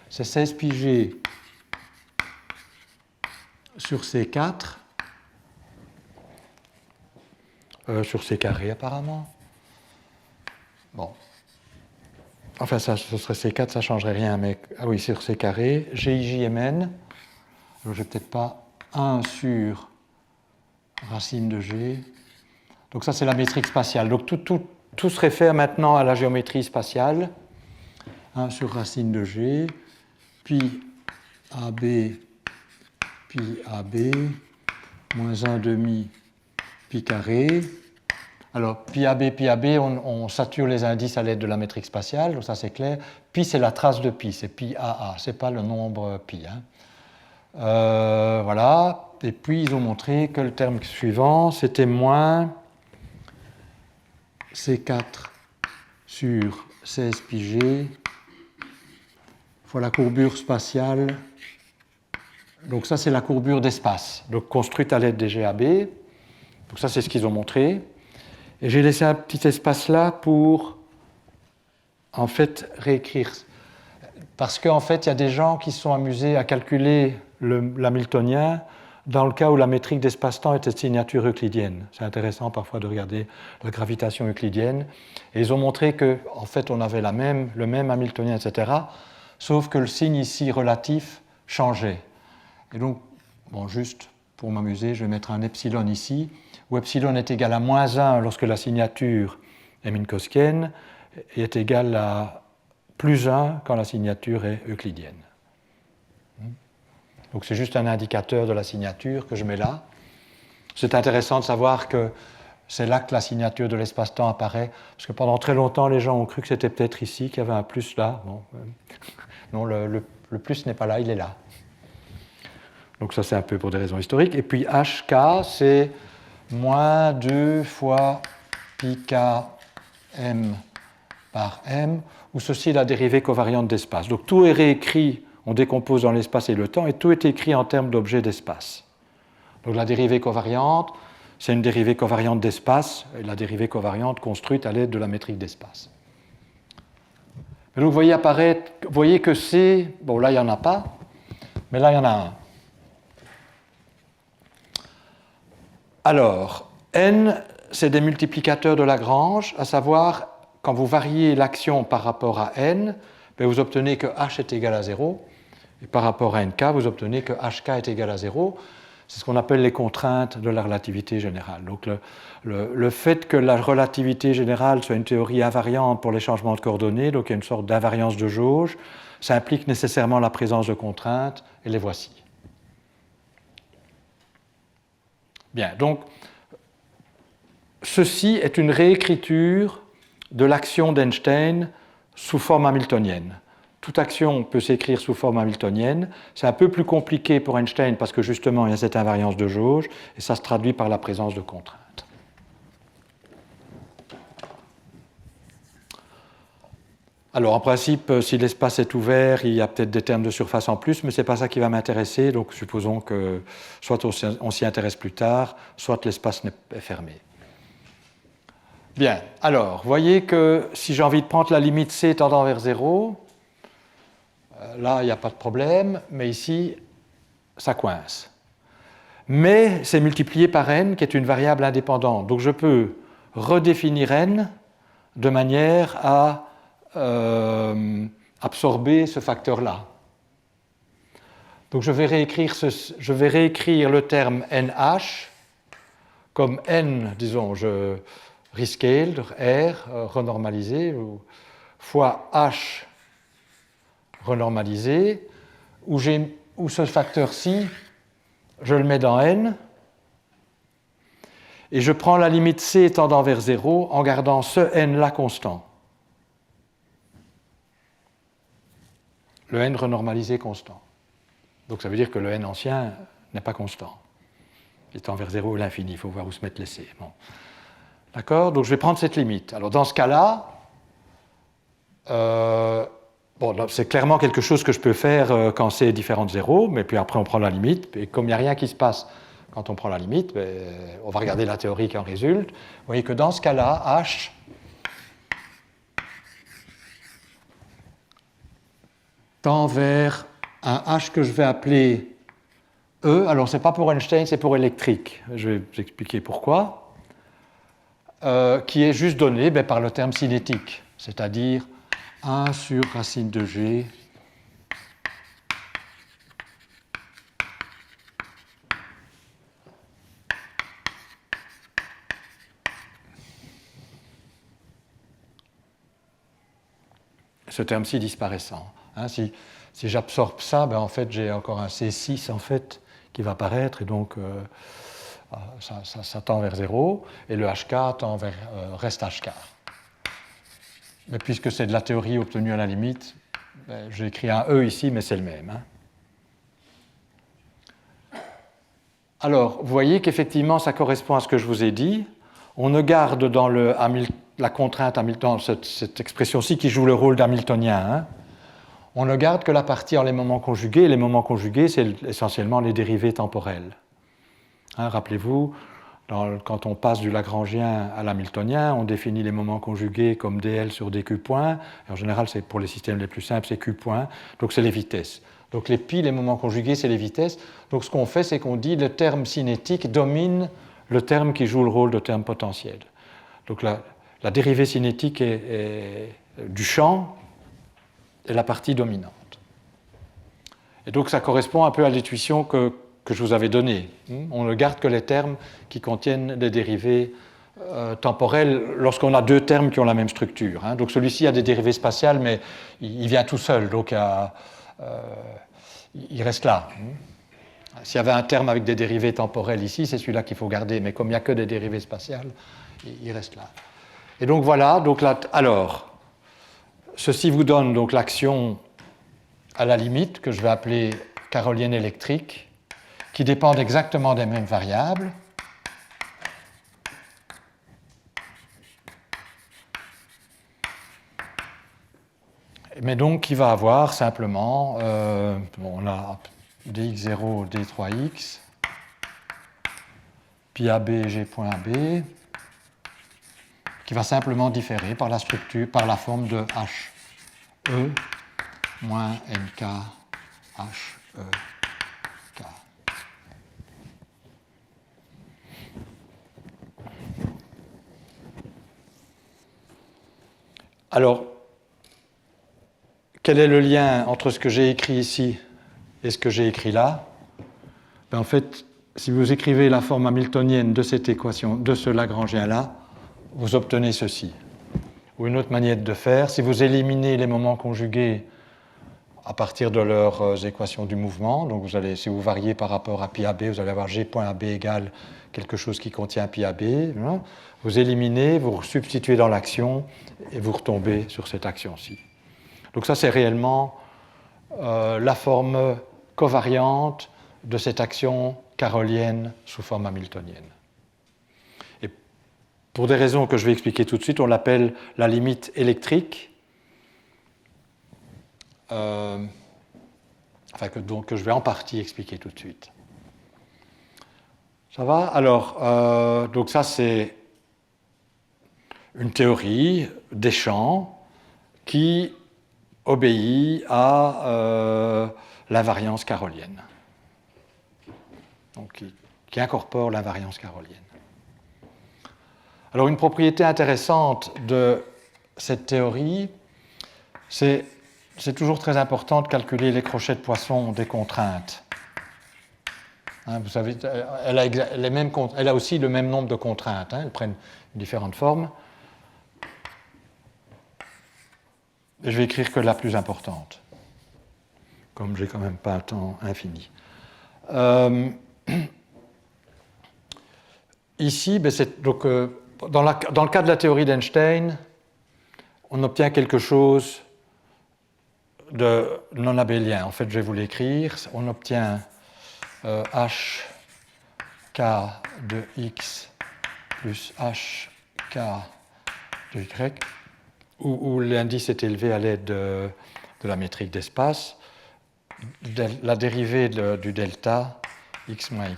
c'est 16 pi G sur C4, sur C carré apparemment. Bon. Enfin, ça, ce serait C4, ça ne changerait rien, mais ah oui, sur C carré, GIJMN, alors je n'ai peut-être pas 1 sur racine de G. Donc ça, c'est la métrique spatiale. Donc tout se réfère maintenant à la géométrie spatiale. 1 sur racine de G, pi AB, moins 1 demi, pi carré. Alors, pi AB, on sature les indices à l'aide de la métrique spatiale, donc ça c'est clair. Pi, c'est la trace de pi, c'est pi AA, ce n'est pas le nombre pi. Hein. Voilà, et puis ils ont montré que le terme suivant, c'était moins C4 sur 16 pi G fois la courbure spatiale. Donc ça, c'est la courbure d'espace, donc construite à l'aide des GAB. Donc ça, c'est ce qu'ils ont montré. Et j'ai laissé un petit espace là pour, en fait, réécrire. Parce qu'en fait, il y a des gens qui se sont amusés à calculer l'hamiltonien dans le cas où la métrique d'espace-temps était de signature euclidienne. C'est intéressant parfois de regarder la gravitation euclidienne. Et ils ont montré qu'en fait, on avait le même hamiltonien, etc., sauf que le signe ici relatif changeait. Et donc, bon, juste pour m'amuser, je vais mettre un epsilon ici, où epsilon est égal à moins 1 lorsque la signature est minkowskienne, et est égal à plus 1 quand la signature est euclidienne. Donc c'est juste un indicateur de la signature que je mets là. C'est intéressant de savoir que c'est là que la signature de l'espace-temps apparaît, parce que pendant très longtemps, les gens ont cru que c'était peut-être ici, qu'il y avait un plus là. Bon, non, le plus n'est pas là, il est là. Donc ça, c'est un peu pour des raisons historiques. Et puis HK, c'est moins 2 fois pi k m par m, où ceci est la dérivée covariante d'espace. Donc tout est réécrit, on décompose dans l'espace et le temps, et tout est écrit en termes d'objet d'espace. Donc la dérivée covariante, c'est une dérivée covariante d'espace, et la dérivée covariante construite à l'aide de la métrique d'espace. Donc vous voyez apparaître, vous voyez que C, bon là il n'y en a pas, mais là il y en a un. Alors, n, c'est des multiplicateurs de Lagrange, à savoir, quand vous variez l'action par rapport à n, vous obtenez que h est égal à 0, et par rapport à nk, vous obtenez que hk est égal à 0. C'est ce qu'on appelle les contraintes de la relativité générale. Donc le fait que la relativité générale soit une théorie invariante pour les changements de coordonnées, donc il y a une sorte d'invariance de jauge, ça implique nécessairement la présence de contraintes, et les voici. Bien, donc ceci est une réécriture de l'action d'Einstein sous forme hamiltonienne. Toute action peut s'écrire sous forme hamiltonienne. C'est un peu plus compliqué pour Einstein parce que justement il y a cette invariance de jauge et ça se traduit par la présence de contraintes. Alors en principe, si l'espace est ouvert, il y a peut-être des termes de surface en plus, mais ce n'est pas ça qui va m'intéresser, donc supposons que soit on s'y intéresse plus tard, soit l'espace est fermé. Bien, alors, voyez que si j'ai envie de prendre la limite c tendant vers 0, là, il n'y a pas de problème, mais ici, ça coince. Mais c'est multiplié par n, qui est une variable indépendante. Donc je peux redéfinir n de manière à absorber ce facteur-là. Donc je vais réécrire le terme nh comme n, disons, rescaled, r, renormalisé, fois h renormalisé, où ce facteur-ci, je le mets dans n, et je prends la limite c tendant vers 0 en gardant ce n-là constant. Le n renormalisé constant. Donc ça veut dire que le n ancien n'est pas constant. Il tend vers 0 ou l'infini, il faut voir où se mettre les c. Bon. D'accord? Donc je vais prendre cette limite. Alors dans ce cas-là, c'est clairement quelque chose que je peux faire quand c est différent de 0, mais puis après on prend la limite, et comme il n'y a rien qui se passe quand on prend la limite, on va regarder la théorie qui en résulte. Vous voyez que dans ce cas-là, h tend vers un h que je vais appeler E. Alors ce n'est pas pour Einstein, c'est pour électrique. Je vais vous expliquer pourquoi. Qui est juste donné par le terme cinétique, c'est-à-dire 1 sur racine de g ce terme-ci disparaissant. Hein, si j'absorbe ça, en fait, j'ai encore un C6 en fait, qui va apparaître, et donc ça tend vers 0, et le HK reste HK. Mais puisque c'est de la théorie obtenue à la limite, j'ai écrit un E ici, mais c'est le même. Hein. Alors, vous voyez qu'effectivement, ça correspond à ce que je vous ai dit. On ne garde dans la contrainte Hamilton, cette expression-ci qui joue le rôle d'hamiltonien, hein, on ne garde que la partie en les moments conjugués. Et les moments conjugués, c'est essentiellement les dérivées temporelles. Hein, rappelez-vous, quand on passe du lagrangien à l'hamiltonien, on définit les moments conjugués comme dl sur dq point. En général, c'est pour les systèmes les plus simples, c'est q point. Donc c'est les vitesses. Donc les pi, les moments conjugués, c'est les vitesses. Donc ce qu'on fait, c'est qu'on dit le terme cinétique domine le terme qui joue le rôle de terme potentiel. Donc la dérivée cinétique du champ est la partie dominante. Et donc ça correspond un peu à l'intuition que je vous avais donnée. On ne garde que les termes qui contiennent des dérivées temporelles lorsqu'on a deux termes qui ont la même structure. Hein. Donc celui-ci a des dérivées spatiales, mais il vient tout seul, donc il reste là. S'il y avait un terme avec des dérivées temporelles ici, c'est celui-là qu'il faut garder, mais comme il n'y a que des dérivées spatiales, il reste là. Et donc voilà, donc là, alors, ceci vous donne donc l'action à la limite, que je vais appeler carolienne électrique, qui dépendent exactement des mêmes variables. Mais donc qui va avoir simplement, on a dx0, d3x, pi AB, g point AB, qui va simplement différer par la structure, par la forme de HE moins nk HEK. Alors, quel est le lien entre ce que j'ai écrit ici et ce que j'ai écrit là? En fait, si vous écrivez la forme hamiltonienne de cette équation, de ce Lagrangien-là, vous obtenez ceci. Ou une autre manière de faire, si vous éliminez les moments conjugués à partir de leurs équations du mouvement, donc vous allez, si vous variez par rapport à pi AB, vous allez avoir g.AB égale quelque chose qui contient pi AB. Hein, vous éliminez, vous substituez dans l'action et vous retombez sur cette action-ci. Donc ça, c'est réellement la forme covariante de cette action carolienne sous forme hamiltonienne. Et pour des raisons que je vais expliquer tout de suite, on l'appelle la limite électrique, que je vais en partie expliquer tout de suite. Ça va? Alors, donc ça, c'est une théorie des champs qui obéit à l'invariance carolienne. Donc, qui incorpore l'invariance carolienne. Alors, une propriété intéressante de cette théorie, c'est toujours très important de calculer les crochets de Poisson des contraintes. Hein, vous savez, elle a aussi le même nombre de contraintes, hein, elles prennent différentes formes. Et je vais écrire que la plus importante, comme je n'ai quand même pas un temps infini. Ici, donc, dans le cas de la théorie d'Einstein, on obtient quelque chose de non abélien. En fait, je vais vous l'écrire. On obtient hk de x plus hk de y, où l'indice est élevé à l'aide de la métrique d'espace, la dérivée du delta x moins y.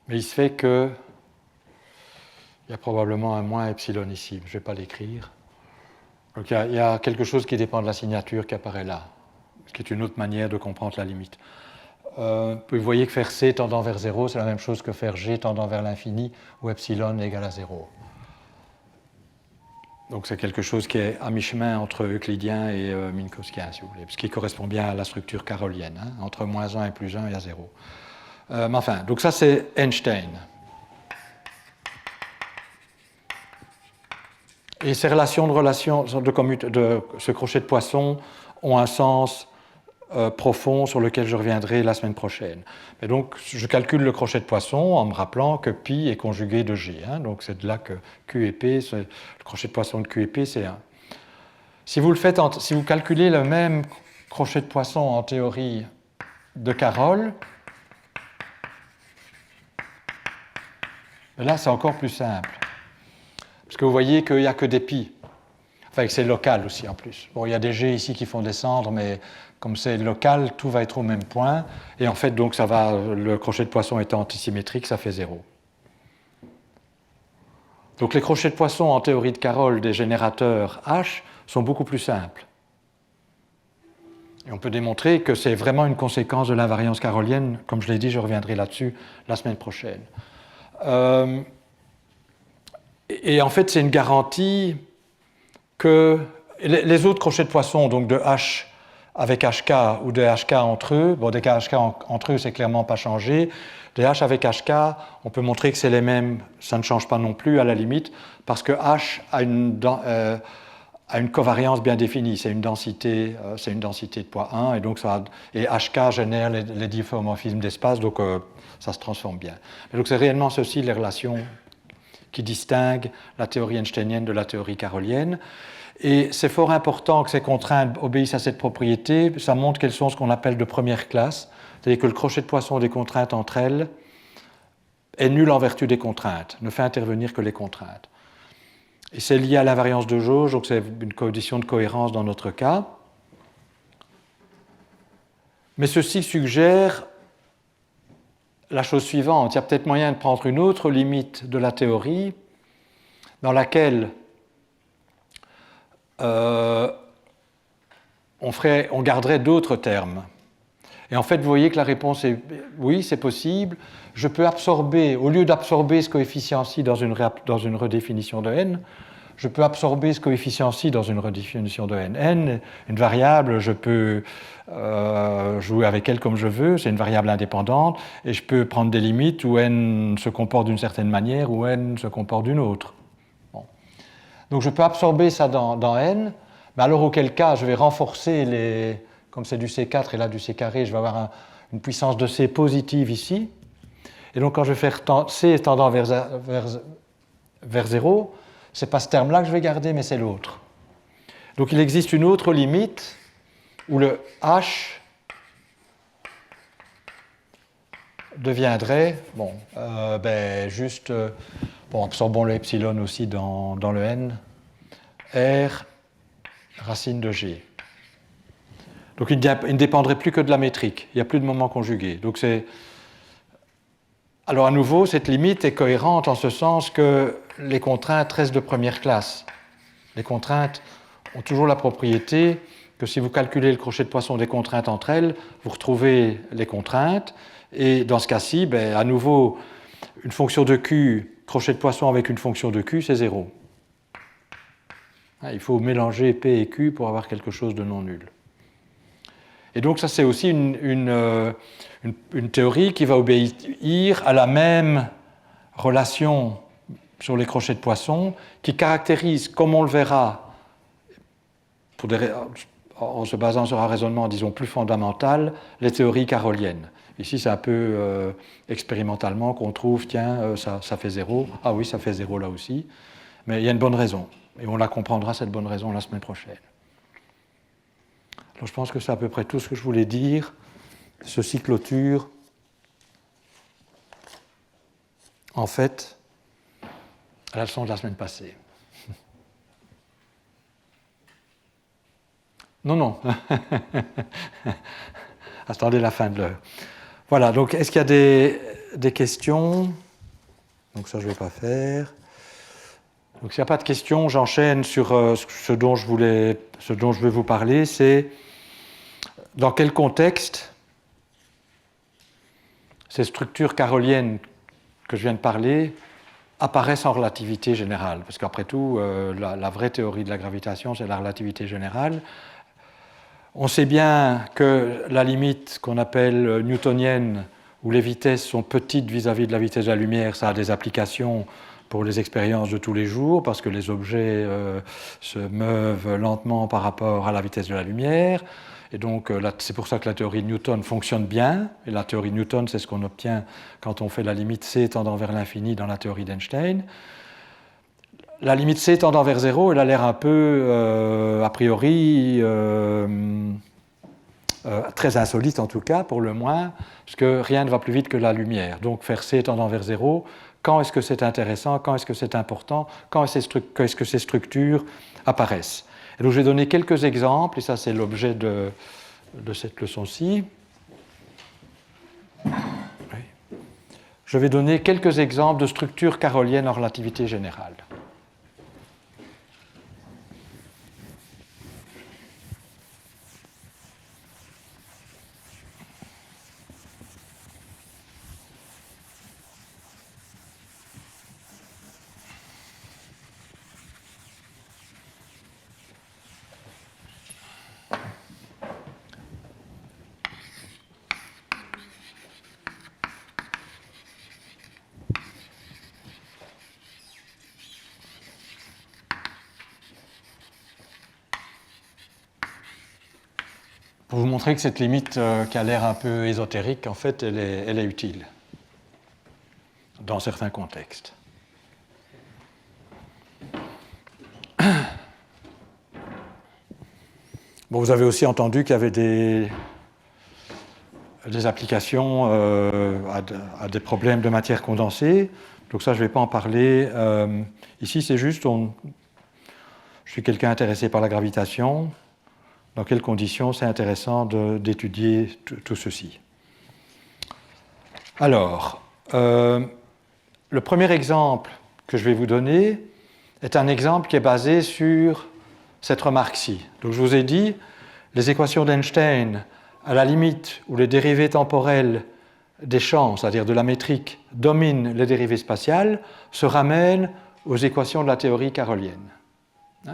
Mais il se fait que il y a probablement un moins epsilon ici, je ne vais pas l'écrire. Donc il y a quelque chose qui dépend de la signature qui apparaît là, ce qui est une autre manière de comprendre la limite. Vous voyez que faire C tendant vers 0, c'est la même chose que faire G tendant vers l'infini, où epsilon égale à 0. Donc c'est quelque chose qui est à mi-chemin entre euclidien et minkowskien, si vous voulez, ce qui correspond bien à la structure carolienne. Hein. Entre moins 1 et plus 1, il y a 0. Mais enfin, donc ça c'est Einstein. Et ces relations de ce crochet de Poisson ont un sens profond sur lequel je reviendrai la semaine prochaine. Et donc, je calcule le crochet de Poisson en me rappelant que pi est conjugué de g. Hein, donc, c'est de là que Q et P, le crochet de Poisson de Q et P, c'est 1. Si vous calculez le même crochet de Poisson en théorie de Carroll, là, c'est encore plus simple. Parce que vous voyez qu'il n'y a que des pi. Enfin, que c'est local aussi en plus. Bon, il y a des g ici qui font descendre, mais comme c'est local, tout va être au même point. Et en fait, donc, ça va, le crochet de Poisson étant antisymétrique, ça fait 0. Donc les crochets de Poisson en théorie de Carroll des générateurs H sont beaucoup plus simples. Et on peut démontrer que c'est vraiment une conséquence de l'invariance carolienne. Comme je l'ai dit, je reviendrai là-dessus la semaine prochaine. Et en fait, c'est une garantie que les autres crochets de Poisson, donc de H avec HK ou de HK entre eux, bon, des HK entre eux, c'est clairement pas changé. Des H avec HK, on peut montrer que c'est les mêmes, ça ne change pas non plus à la limite, parce que H a une covariance bien définie. C'est une densité de poids 1, et donc HK génère les difféomorphismes d'espace, donc ça se transforme bien. Et donc c'est réellement ceci les relations qui distinguent la théorie einsteinienne de la théorie carolienne. Et c'est fort important que ces contraintes obéissent à cette propriété. Ça montre qu'elles sont ce qu'on appelle de première classe, c'est-à-dire que le crochet de Poisson des contraintes entre elles est nul en vertu des contraintes, ne fait intervenir que les contraintes. Et c'est lié à l'invariance de jauge, donc c'est une condition de cohérence dans notre cas. Mais ceci suggère la chose suivante. Il y a peut-être moyen de prendre une autre limite de la théorie dans laquelle on garderait d'autres termes. Et en fait, vous voyez que la réponse est oui, c'est possible. Je peux absorber, au lieu d'absorber ce coefficient-ci dans une redéfinition de n, je peux absorber ce coefficient-ci dans une redéfinition de n. N, une variable, je peux jouer avec elle comme je veux, c'est une variable indépendante, et je peux prendre des limites où n se comporte d'une certaine manière, ou n se comporte d'une autre. Bon. Donc je peux absorber ça dans n, mais alors auquel cas je vais renforcer les... Comme c'est du C4 et là du C carré, je vais avoir une puissance de C positive ici. Et donc quand je vais faire C tendant vers 0, ce n'est pas ce terme-là que je vais garder, mais c'est l'autre. Donc il existe une autre limite où le H deviendrait, absorbons le epsilon aussi dans le n, R racine de G. Donc il ne dépendrait plus que de la métrique, il n'y a plus de moment conjugué. Donc alors à nouveau, cette limite est cohérente en ce sens que les contraintes restent de première classe. Les contraintes ont toujours la propriété que si vous calculez le crochet de Poisson des contraintes entre elles, vous retrouvez les contraintes, et dans ce cas-ci, à nouveau, une fonction de Q, crochet de Poisson avec une fonction de Q, c'est 0. Il faut mélanger P et Q pour avoir quelque chose de non nul. Et donc ça, c'est aussi une théorie qui va obéir à la même relation sur les crochets de Poisson, qui caractérise, comme on le verra, en se basant sur un raisonnement, disons, plus fondamental, les théories caroliennes. Ici, c'est un peu expérimentalement qu'on trouve, tiens, ça fait 0. Ah oui, ça fait 0 là aussi. Mais il y a une bonne raison. Et on la comprendra, cette bonne raison, la semaine prochaine. Alors, je pense que c'est à peu près tout ce que je voulais dire. Ceci clôture, en fait, la leçon de la semaine passée. Non. Attendez la fin de l'heure. Voilà, donc est-ce qu'il y a des questions? Donc ça, je ne vais pas faire. Donc s'il n'y a pas de questions, j'enchaîne sur ce dont je vais vous parler, c'est dans quel contexte ces structures caroliennes que je viens de parler apparaissent en relativité générale. Parce qu'après tout, la vraie théorie de la gravitation, c'est la relativité générale. On sait bien que la limite qu'on appelle newtonienne, où les vitesses sont petites vis-à-vis de la vitesse de la lumière, ça a des applications pour les expériences de tous les jours, parce que les objets se meuvent lentement par rapport à la vitesse de la lumière. Et donc, c'est pour ça que la théorie de Newton fonctionne bien. Et la théorie de Newton, c'est ce qu'on obtient quand on fait la limite C tendant vers l'infini dans la théorie d'Einstein. La limite C tendant vers 0, elle a l'air un peu, a priori, très insolite en tout cas, pour le moins, parce que rien ne va plus vite que la lumière. Donc, faire C tendant vers 0, quand est-ce que c'est intéressant, quand est-ce que c'est important, quand est-ce que ces structures apparaissent. Et donc je vais donner quelques exemples, et ça c'est l'objet de cette leçon-ci. Oui. Je vais donner quelques exemples de structures caroliennes en relativité générale. pour vous montrer que cette limite qui a l'air un peu ésotérique, en fait, elle est utile dans certains contextes. Bon, vous avez aussi entendu qu'il y avait des applications à des problèmes de matière condensée. Donc ça, je ne vais pas en parler. Ici, c'est juste, je suis quelqu'un intéressé par la gravitation. Dans quelles conditions c'est intéressant d'étudier tout ceci? Alors, le premier exemple que je vais vous donner est un exemple qui est basé sur cette remarque-ci. Donc je vous ai dit, les équations d'Einstein, à la limite où les dérivées temporelles des champs, c'est-à-dire de la métrique, dominent les dérivées spatiales, se ramènent aux équations de la théorie carolienne.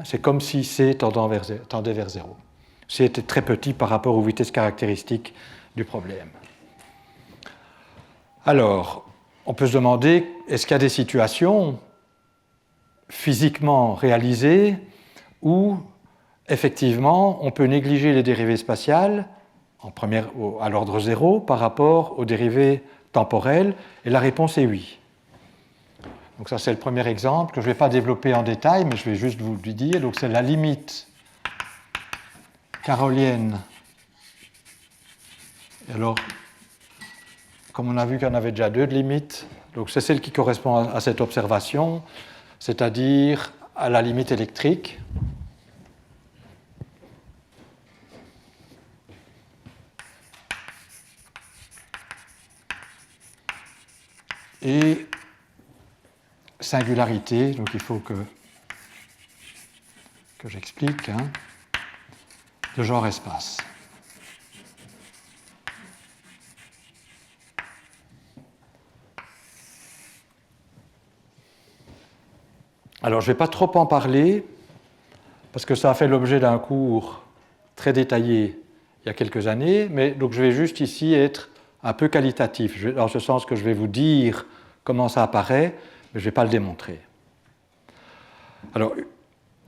C'est comme si C tendait vers 0. C était très petit par rapport aux vitesses caractéristiques du problème. Alors, on peut se demander, est-ce qu'il y a des situations physiquement réalisées où, effectivement, on peut négliger les dérivées spatiales à l'ordre 0 par rapport aux dérivées temporelles? Et la réponse est oui. Donc ça, c'est le premier exemple que je ne vais pas développer en détail, mais je vais juste vous le dire. Donc c'est la limite carolienne. Et alors, comme on a vu qu'il y en avait déjà deux de limites, donc c'est celle qui correspond à cette observation, c'est-à-dire à la limite électrique. Et singularité, donc il faut que j'explique, de genre espace. Alors je ne vais pas trop en parler, parce que ça a fait l'objet d'un cours très détaillé il y a quelques années, mais donc je vais juste ici être un peu qualitatif, dans ce sens que je vais vous dire comment ça apparaît, mais je ne vais pas le démontrer. Alors,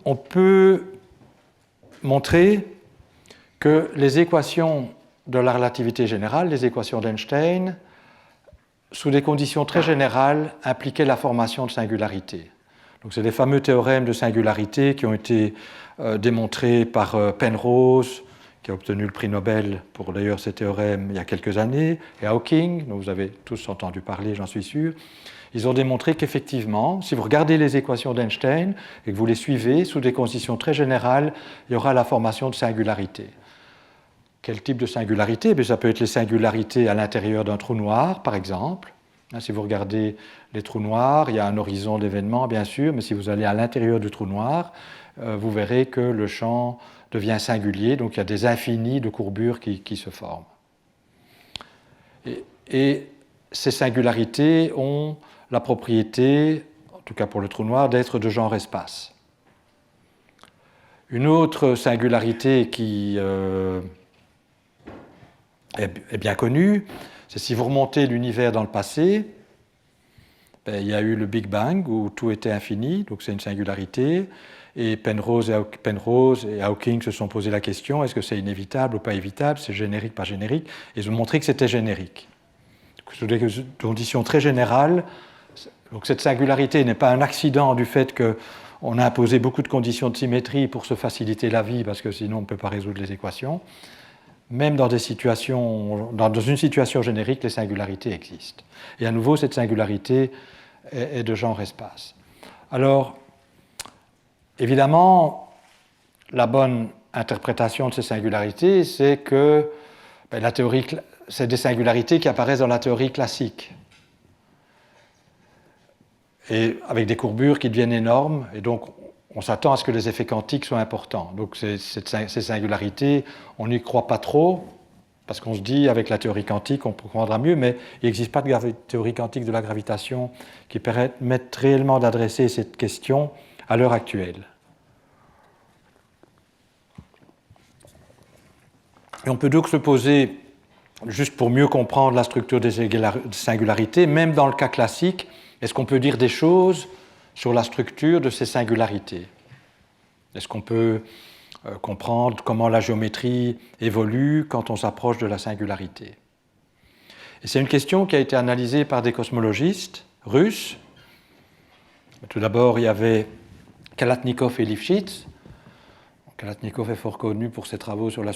on peut montrer que les équations de la relativité générale, les équations d'Einstein, sous des conditions très générales, impliquaient la formation de singularités. Donc, c'est les fameux théorèmes de singularité qui ont été démontrés par Penrose, qui a obtenu le prix Nobel pour d'ailleurs ces théorèmes il y a quelques années, et Hawking, dont vous avez tous entendu parler, j'en suis sûr. Ils ont démontré qu'effectivement, si vous regardez les équations d'Einstein et que vous les suivez sous des conditions très générales, il y aura la formation de singularités. Quel type de singularité? Ça peut être les singularités à l'intérieur d'un trou noir, par exemple. Si vous regardez les trous noirs, il y a un horizon d'événements, bien sûr, mais si vous allez à l'intérieur du trou noir, vous verrez que le champ devient singulier, donc il y a des infinis de courbures qui se forment. Et ces singularités ont la propriété, en tout cas pour le trou noir, d'être de genre espace. Une autre singularité qui est bien connue, c'est si vous remontez l'univers dans le passé, il y a eu le Big Bang où tout était infini, donc c'est une singularité. Et Penrose et Hawking se sont posé la question, est-ce que c'est inévitable ou pas évitable, c'est générique, pas générique? Et ils ont montré que c'était générique. Donc, sous des conditions très générales, donc cette singularité n'est pas un accident du fait qu'on a imposé beaucoup de conditions de symétrie pour se faciliter la vie, parce que sinon on ne peut pas résoudre les équations. Même dans une situation générique, les singularités existent. Et à nouveau, cette singularité est de genre espace. Alors, évidemment, la bonne interprétation de ces singularités, c'est que c'est des singularités qui apparaissent dans la théorie classique. Et avec des courbures qui deviennent énormes, et donc on s'attend à ce que les effets quantiques soient importants. Donc ces singularités, on n'y croit pas trop, parce qu'on se dit, avec la théorie quantique, on comprendra mieux, mais il n'existe pas de théorie quantique de la gravitation qui permette réellement d'adresser cette question à l'heure actuelle. Et on peut donc se poser, juste pour mieux comprendre la structure des singularités, même dans le cas classique, est-ce qu'on peut dire des choses sur la structure de ces singularités? Est-ce qu'on peut comprendre comment la géométrie évolue quand on s'approche de la singularité. Et c'est une question qui a été analysée par des cosmologistes russes. Tout d'abord, il y avait Kalatnikov et Lifshitz. Kalatnikov est fort connu pour ses travaux sur la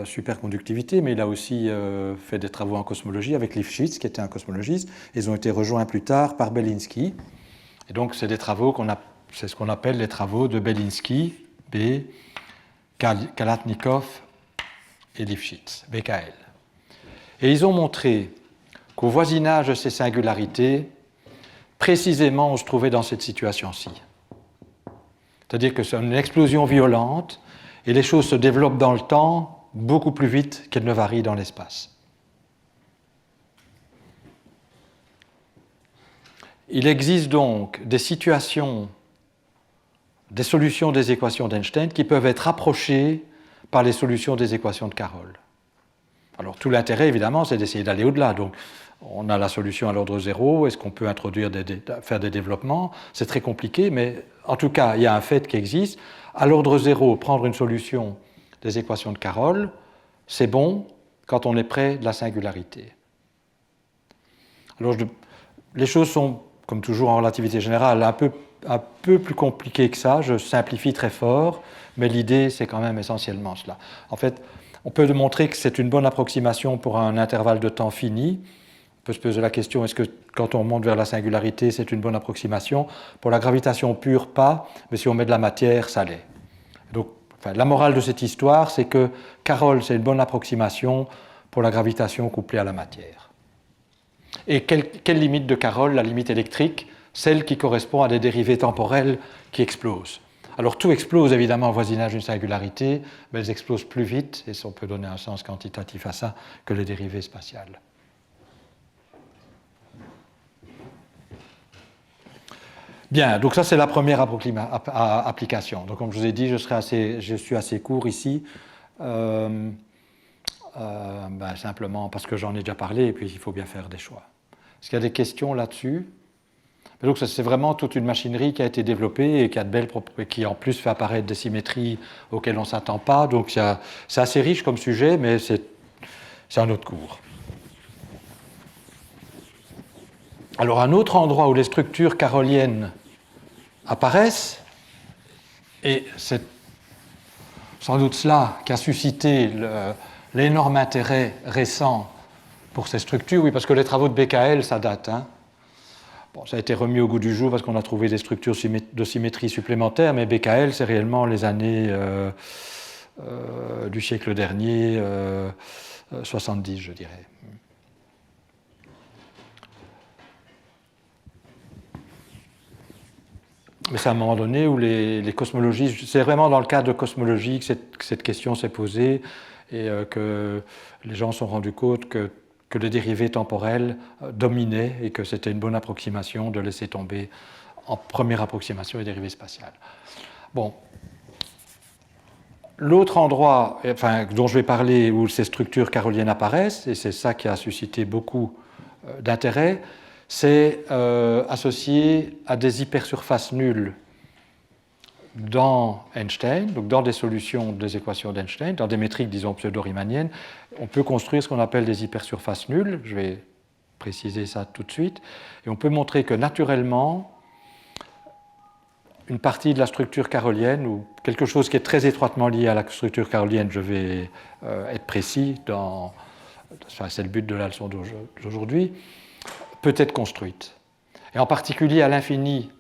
superconductivité, mais il a aussi fait des travaux en cosmologie avec Lifshitz, qui était un cosmologiste. Ils ont été rejoints plus tard par Belinsky. Et donc, c'est des travaux c'est ce qu'on appelle les travaux de Belinsky, B, Kalatnikov et Lifshitz, BKL. Et ils ont montré qu'au voisinage de ces singularités, précisément, on se trouvait dans cette situation-ci. C'est-à-dire que c'est une explosion violente et les choses se développent dans le temps beaucoup plus vite qu'elles ne varient dans l'espace. Il existe donc des situations, des solutions des équations d'Einstein qui peuvent être approchées par les solutions des équations de Carroll. Alors tout l'intérêt, évidemment, c'est d'essayer d'aller au-delà. Donc on a la solution à l'ordre zéro, est-ce qu'on peut introduire faire des développements? C'est très compliqué, mais en tout cas, il y a un fait qui existe. À l'ordre zéro, prendre une solution des équations de Carroll, c'est bon quand on est près de la singularité. Alors les choses sont, comme toujours en relativité générale, un peu plus compliquées que ça. Je simplifie très fort, mais l'idée, c'est quand même essentiellement cela. En fait, on peut démontrer que c'est une bonne approximation pour un intervalle de temps fini. On peut se poser la question, est-ce que quand on monte vers la singularité, c'est une bonne approximation? Pour la gravitation pure, pas, mais si on met de la matière, ça l'est. Donc, la morale de cette histoire, c'est que Carroll, c'est une bonne approximation pour la gravitation couplée à la matière. Et quelle limite de Carroll? La limite électrique, celle qui correspond à des dérivées temporelles qui explosent. Alors tout explose évidemment au voisinage d'une singularité, mais elles explosent plus vite, et on peut donner un sens quantitatif à ça, que les dérivées spatiales. Bien, donc ça c'est la première application. Donc comme je vous ai dit, je suis assez court ici, simplement parce que j'en ai déjà parlé, et puis il faut bien faire des choix. Est-ce qu'il y a des questions là-dessus? Donc c'est vraiment toute une machinerie qui a été développée et qui a de belles qui en plus fait apparaître des symétries auxquelles on ne s'attend pas. Donc c'est assez riche comme sujet, mais c'est un autre cours. Alors un autre endroit où les structures caroliennes apparaissent, et c'est sans doute cela qui a suscité l'énorme intérêt récent pour ces structures, oui, parce que les travaux de BKL, ça date, hein. Bon, ça a été remis au goût du jour parce qu'on a trouvé des structures de symétrie supplémentaires, mais BKL, c'est réellement les années du siècle dernier, 70, je dirais. Mais c'est à un moment donné où les cosmologistes, c'est vraiment dans le cadre cosmologique que cette question s'est posée et que les gens se sont rendus compte que les dérivées temporelles dominaient et que c'était une bonne approximation de laisser tomber en première approximation les dérivées spatiales. Bon. L'autre endroit dont je vais parler où ces structures caroliennes apparaissent, et c'est ça qui a suscité beaucoup d'intérêt, c'est associé à des hypersurfaces nulles dans Einstein, donc dans des solutions des équations d'Einstein, dans des métriques, disons, pseudo-riemanniennes. On peut construire ce qu'on appelle des hypersurfaces nulles, je vais préciser ça tout de suite, et on peut montrer que naturellement, une partie de la structure carolienne, ou quelque chose qui est très étroitement lié à la structure carolienne, je vais être précis, c'est le but de la leçon d'aujourd'hui, peut être construite. Et en particulier à l'infini,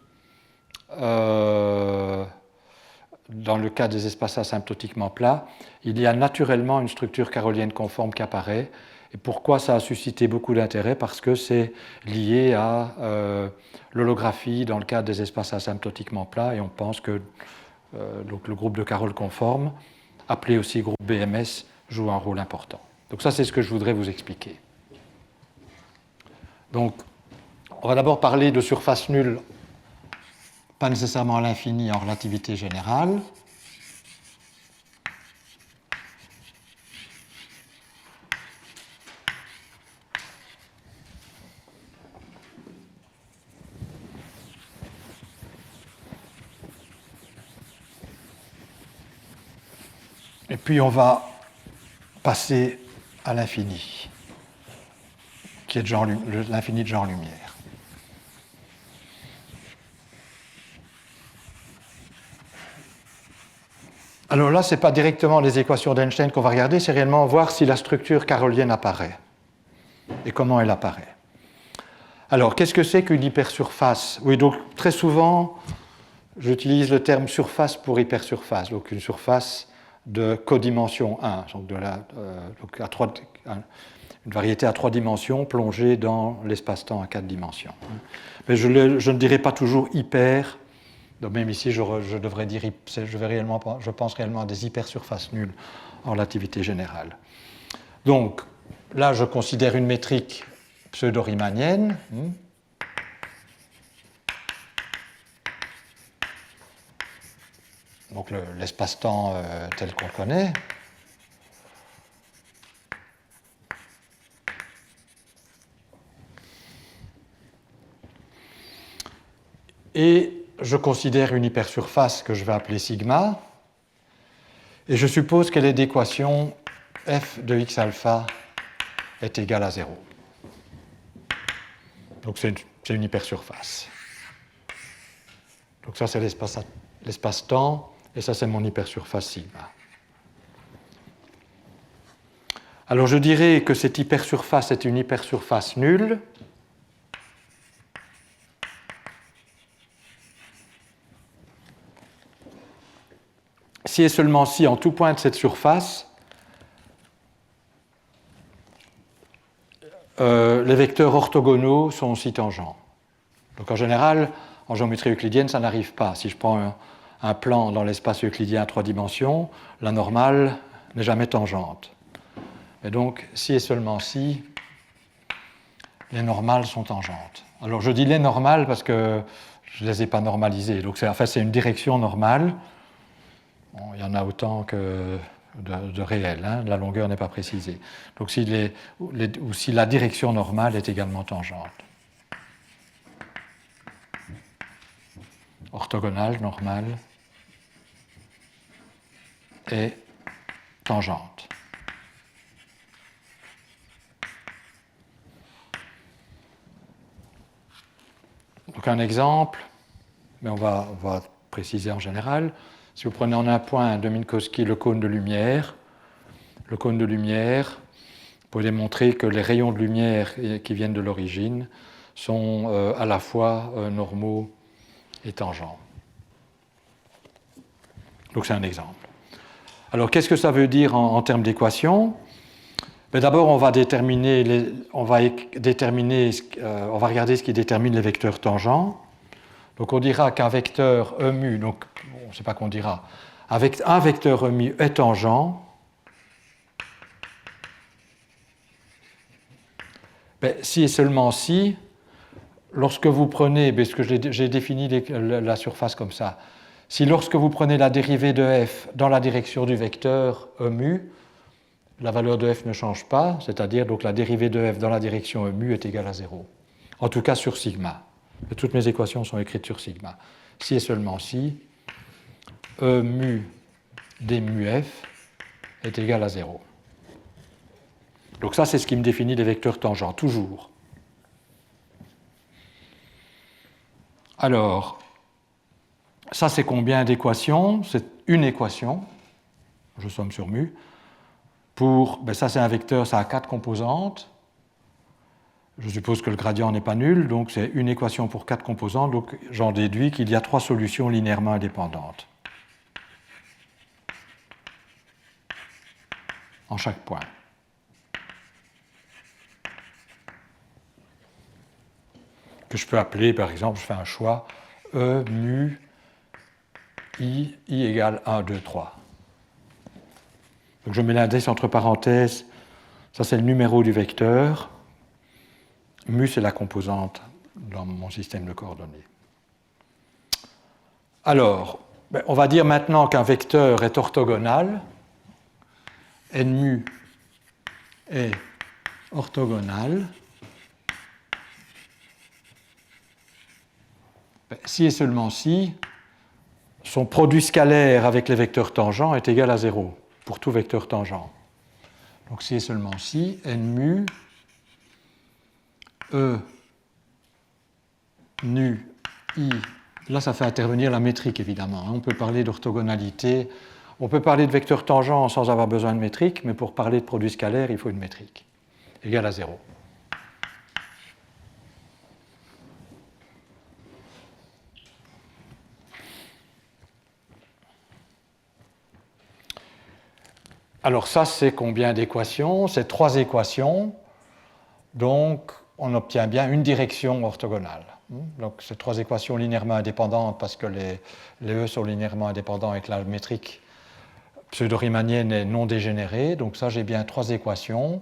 dans le cas des espaces asymptotiquement plats, il y a naturellement une structure carolienne conforme qui apparaît. Et pourquoi ça a suscité beaucoup d'intérêt? Parce que c'est lié à l'holographie dans le cadre des espaces asymptotiquement plats, et on pense que donc le groupe de Carroll conforme, appelé aussi groupe BMS, joue un rôle important. Donc ça, c'est ce que je voudrais vous expliquer. Donc, on va d'abord parler de surface nulle, pas nécessairement à l'infini en relativité générale. Et puis on va passer à l'infini, qui est l'infini de genre-lumière. Alors là, ce n'est pas directement les équations d'Einstein qu'on va regarder, c'est réellement voir si la structure carolienne apparaît et comment elle apparaît. Alors, qu'est-ce que c'est qu'une hypersurface? Oui, donc très souvent, j'utilise le terme surface pour hypersurface, donc une surface de codimension 1, donc, une variété à 3 dimensions plongée dans l'espace-temps à 4 dimensions. Mais je ne dirais pas toujours hyper. Donc même ici, je devrais dire, je pense réellement à des hypersurfaces nulles en relativité générale. Donc là, je considère une métrique pseudo-riemannienne. Donc l'espace-temps tel qu'on le connaît. Et je considère une hypersurface que je vais appeler sigma, et je suppose que l'équation f de x alpha est égale à 0. Donc c'est une hypersurface. Donc ça c'est l'espace-temps, et ça c'est mon hypersurface sigma. Alors je dirais que cette hypersurface est une hypersurface nulle, si et seulement si, en tout point de cette surface, les vecteurs orthogonaux sont aussi tangents. Donc en général, en géométrie euclidienne, ça n'arrive pas. Si je prends un plan dans l'espace euclidien à 3 dimensions, la normale n'est jamais tangente. Et donc, si et seulement si, les normales sont tangentes. Alors je dis les normales parce que je ne les ai pas normalisées. Donc c'est une direction normale. Bon, il y en a autant que de réels, hein, la longueur n'est pas précisée. Donc si la direction normale est également tangente. Orthogonale, normale et tangente. Donc un exemple, mais on va préciser en général. Si vous prenez en un point de Minkowski le cône de lumière, vous pouvez démontrer que les rayons de lumière qui viennent de l'origine sont à la fois normaux et tangents. Donc c'est un exemple. Alors qu'est-ce que ça veut dire en termes d'équation? D'abord, on va regarder ce qui détermine les vecteurs tangents. Donc on dira qu'un vecteur E mu, donc on ne sait pas qu'on dira, avec un vecteur E mu est tangent, si et seulement si, lorsque vous prenez, parce que j'ai défini la surface comme ça, si lorsque vous prenez la dérivée de f dans la direction du vecteur E mu, la valeur de f ne change pas, c'est-à-dire donc la dérivée de f dans la direction E mu est égale à 0. En tout cas sur sigma. Et toutes mes équations sont écrites sur sigma. Si et seulement si, E mu d mu f est égal à 0. Donc ça, c'est ce qui me définit les vecteurs tangents, toujours. Alors, ça, c'est combien d'équations? C'est une équation, je somme sur mu, ça, c'est un vecteur, ça a 4 composantes. Je suppose que le gradient n'est pas nul, donc c'est une équation pour 4 composantes, donc j'en déduis qu'il y a 3 solutions linéairement indépendantes en chaque point. Que je peux appeler, par exemple, je fais un choix, E mu I égale 1, 2, 3. Donc je mets l'indice entre parenthèses, ça c'est le numéro du vecteur. Mu, c'est la composante dans mon système de coordonnées. Alors, on va dire maintenant qu'un vecteur est orthogonal. N mu est orthogonal. Si et seulement si, son produit scalaire avec les vecteurs tangents est égal à 0. pour tout vecteur tangent. Donc si et seulement si, n mu e nu i. Là, ça fait intervenir la métrique, évidemment. On peut parler d'orthogonalité. On peut parler de vecteur tangent sans avoir besoin de métrique, mais pour parler de produit scalaire, il faut une métrique égale à 0. Alors ça, c'est combien d'équations? C'est 3 équations. Donc, on obtient bien une direction orthogonale. Donc, c'est 3 équations linéairement indépendantes parce que les E sont linéairement indépendants et que la métrique pseudo-riemannienne est non dégénérée. Donc ça, j'ai bien 3 équations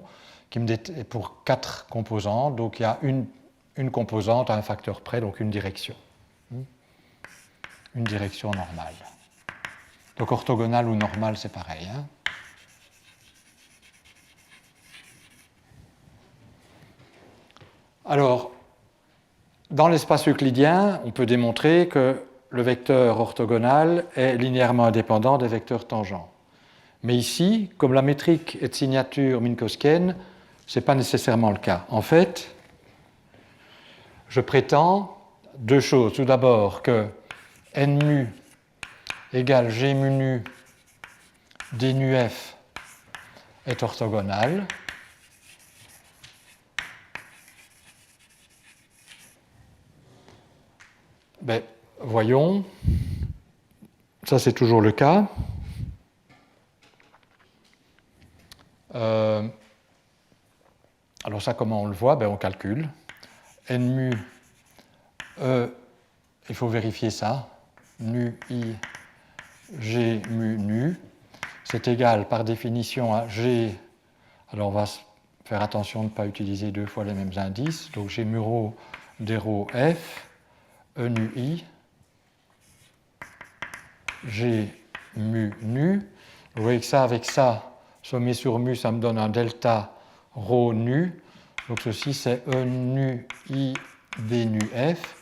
pour 4 composantes. Donc il y a une composante à un facteur près, donc une direction. Une direction normale. Donc orthogonale ou normale, c'est pareil. Alors, dans l'espace euclidien, on peut démontrer que le vecteur orthogonal est linéairement indépendant des vecteurs tangents. Mais ici, comme la métrique est de signature minkowskienne, ce n'est pas nécessairement le cas. En fait, je prétends 2 choses. Tout d'abord que n mu égale g mu nu d nu f est orthogonal. Ben, voyons, ça c'est toujours le cas. Alors ça, comment on le voit? Ben, on calcule. N mu E, il faut vérifier ça. Nu I G mu nu, c'est égal par définition à G. Alors on va faire attention de ne pas utiliser 2 fois les mêmes indices. Donc G mu rho d rho F, E nu I, G mu nu. Vous voyez que ça, avec ça, sommé sur mu, ça me donne un delta rho nu. Donc ceci, c'est E nu I d nu F.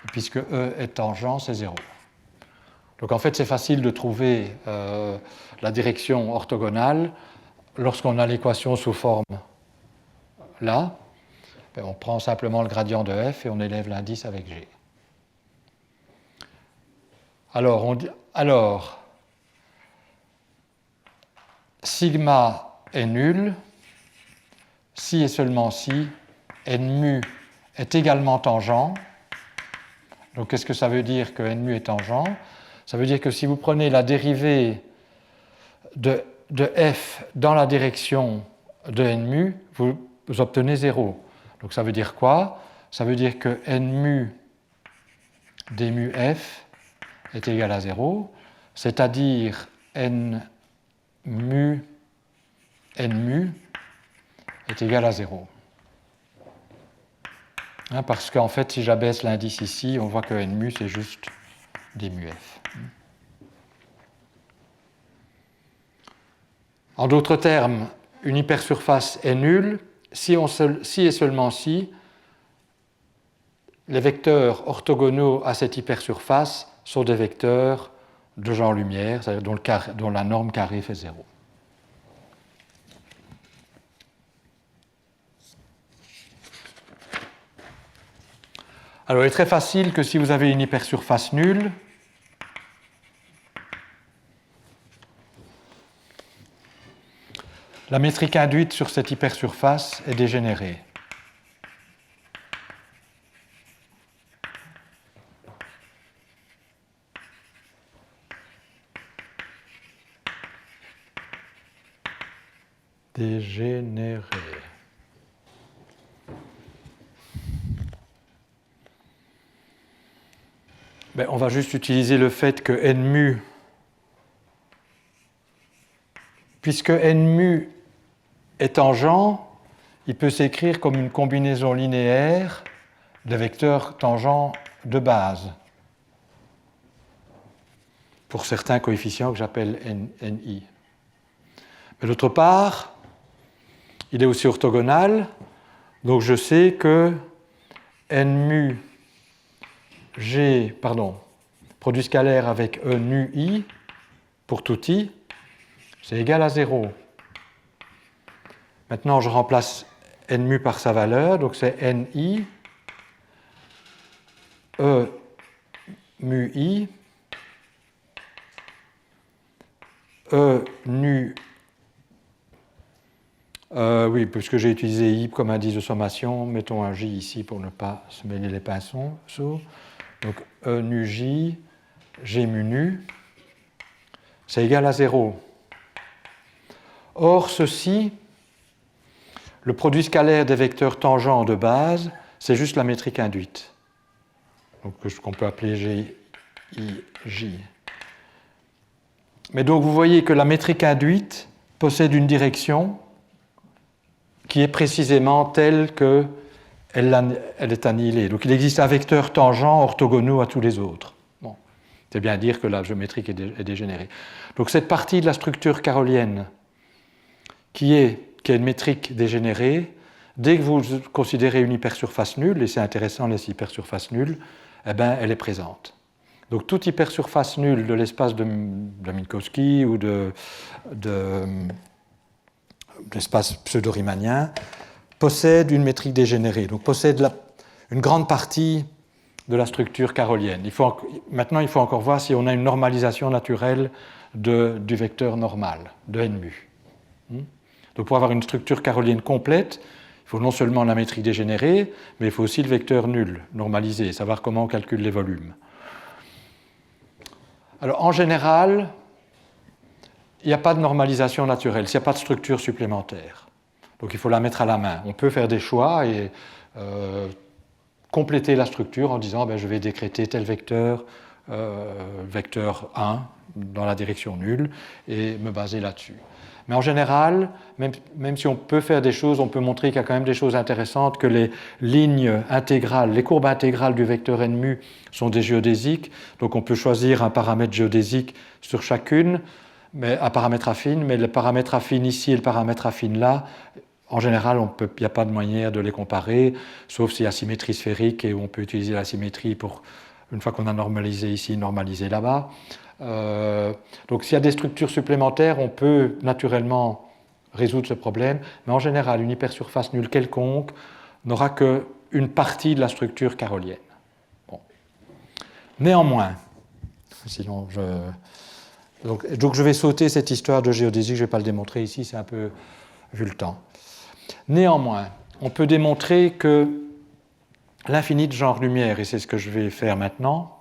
Et puisque E est tangent, c'est 0. Donc en fait, c'est facile de trouver la direction orthogonale lorsqu'on a l'équation sous forme là. On prend simplement le gradient de f et on élève l'indice avec g. Alors, sigma est nul si et seulement si n mu est également tangent. Donc qu'est-ce que ça veut dire que n mu est tangent? Ça veut dire que si vous prenez la dérivée de f dans la direction de n mu, vous obtenez 0. Donc ça veut dire quoi? Ça veut dire que n mu d mu f est égal à 0, c'est-à-dire n mu est égal à 0. Parce qu'en fait, si j'abaisse l'indice ici, on voit que n mu, c'est juste d mu f. En d'autres termes, une hypersurface est nulle si et seulement si les vecteurs orthogonaux à cette hypersurface sont des vecteurs de genre lumière, c'est-à-dire dont la norme carrée fait 0. Alors, il est très facile que si vous avez une hypersurface nulle, la métrique induite sur cette hypersurface est dégénérée. Dégénérée. On va juste utiliser le fait que n mu, puisque n mu est tangent, il peut s'écrire comme une combinaison linéaire de vecteurs tangents de base pour certains coefficients que j'appelle ni. Mais d'autre part, il est aussi orthogonal, donc je sais que n mu produit scalaire avec E nu I pour tout I, c'est égal à 0. Maintenant, je remplace n mu par sa valeur, donc c'est ni E mu I E nu oui, puisque j'ai utilisé I comme indice de sommation, mettons un J ici pour ne pas se mêler les pinceaux. Donc E nu J, G mu nu, c'est égal à 0. Or, ceci, le produit scalaire des vecteurs tangents de base, c'est juste la métrique induite. Donc, qu'on peut appeler G, I, J. Mais donc, vous voyez que la métrique induite possède une direction qui est précisément telle qu'elle est annihilée. Donc, il existe un vecteur tangent orthogonaux à tous les autres. Bon. C'est bien dire que la géométrique est dégénérée. Donc, cette partie de la structure carolienne qui est une métrique dégénérée, dès que vous considérez une hypersurface nulle, et c'est intéressant les hypersurfaces nulles, eh bien, elle est présente. Donc toute hypersurface nulle de l'espace de Minkowski ou de l'espace pseudo-riemannien possède une métrique dégénérée, donc possède une grande partie de la structure carolienne. Maintenant, il faut encore voir si on a une normalisation naturelle du vecteur normal, de n mu. Donc pour avoir une structure carolienne complète, il faut non seulement la métrique dégénérée, mais il faut aussi le vecteur nul, normalisé, savoir comment on calcule les volumes. Alors en général, il n'y a pas de normalisation naturelle, s'il n'y a pas de structure supplémentaire. Donc il faut la mettre à la main. On peut faire des choix et compléter la structure en disant je vais décréter tel vecteur, vecteur 1 dans la direction nulle, et me baser là-dessus. Mais en général, même si on peut faire des choses, on peut montrer qu'il y a quand même des choses intéressantes, que les lignes intégrales, les courbes intégrales du vecteur n mu sont des géodésiques, donc on peut choisir un paramètre géodésique sur chacune, mais un paramètre affine, mais le paramètre affine ici et le paramètre affine là, en général, il n'y a pas de manière de les comparer, sauf s'il y a symétrie sphérique et où on peut utiliser la symétrie pour, une fois qu'on a normalisé ici, normaliser là-bas. Donc s'il y a des structures supplémentaires, on peut naturellement résoudre ce problème, mais en général, une hypersurface nulle quelconque n'aura qu'une partie de la structure carolienne. Bon. Néanmoins, sinon donc je vais sauter cette histoire de géodésie, je ne vais pas le démontrer ici, c'est un peu vu le temps. Néanmoins, on peut démontrer que l'infini de genre-lumière, et c'est ce que je vais faire maintenant,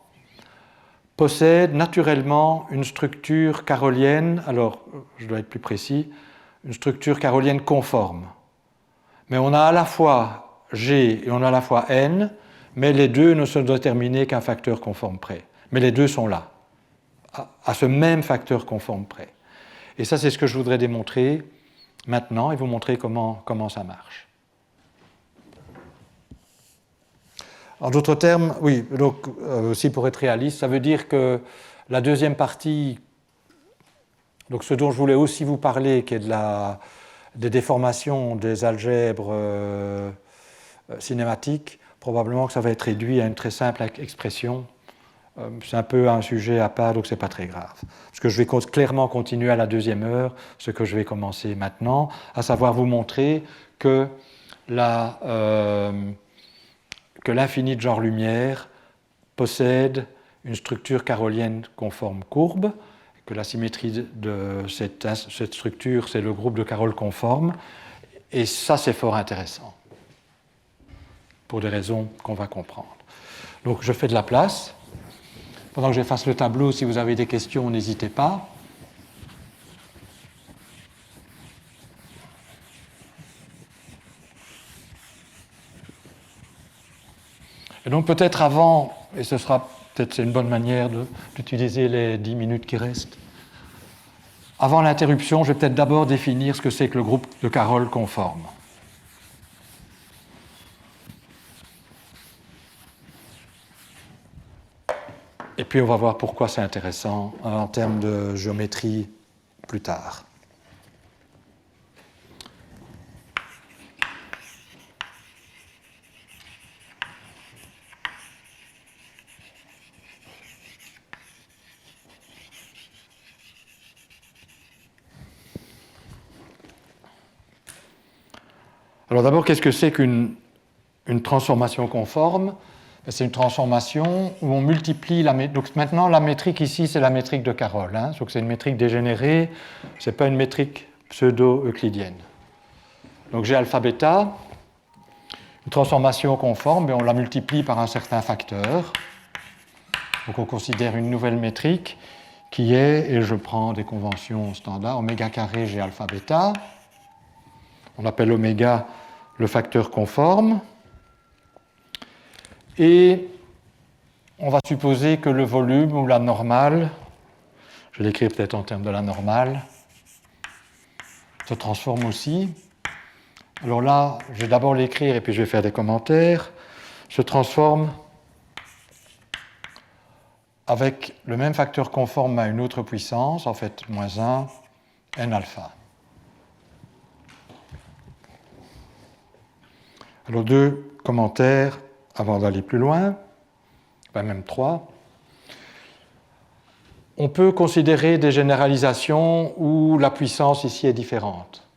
possède naturellement une structure carolienne, alors je dois être plus précis, une structure carolienne conforme. Mais on a à la fois G et on a à la fois N, mais les deux ne sont déterminés qu'à un facteur conforme près. Mais les deux sont là, à ce même facteur conforme près. Et ça, c'est ce que je voudrais démontrer maintenant et vous montrer comment ça marche. En d'autres termes, oui, donc aussi pour être réaliste, ça veut dire que la deuxième partie, donc ce dont je voulais aussi vous parler, qui est des déformations des algèbres cinématiques, probablement que ça va être réduit à une très simple expression. C'est un peu un sujet à part, donc ce n'est pas très grave. Parce que je vais clairement continuer à la deuxième heure, ce que je vais commencer maintenant, à savoir vous montrer que l'infini de genre lumière possède une structure carolienne conforme courbe, que la symétrie de cette structure, c'est le groupe de Carol conforme, et ça, c'est fort intéressant, pour des raisons qu'on va comprendre. Donc, je fais de la place. Pendant que j'efface le tableau, si vous avez des questions, n'hésitez pas. Et donc peut-être avant, et ce sera peut-être c'est une bonne manière d'utiliser les 10 minutes qui restent, avant l'interruption, je vais peut-être d'abord définir ce que c'est que le groupe de Carol conforme. Et puis on va voir pourquoi c'est intéressant en termes de géométrie plus tard. Alors d'abord, qu'est-ce que c'est qu'une transformation conforme? C'est une transformation où on multiplie la métrique. Donc maintenant, la métrique ici, c'est la métrique de Carroll. Donc c'est une métrique dégénérée, ce n'est pas une métrique pseudo-euclidienne. Donc j'ai alpha bêta, une transformation conforme, et on la multiplie par un certain facteur. Donc on considère une nouvelle métrique qui est, et je prends des conventions standards, oméga carré G alpha bêta. On appelle oméga le facteur conforme. Et on va supposer que le volume ou la normale, je vais l'écrire peut-être en termes de la normale, se transforme aussi. Alors là, je vais d'abord l'écrire et puis je vais faire des commentaires. Se transforme avec le même facteur conforme à une autre puissance, en fait moins 1, n alpha. Alors deux commentaires avant d'aller plus loin, même 3. On peut considérer des généralisations où la puissance ici est différente.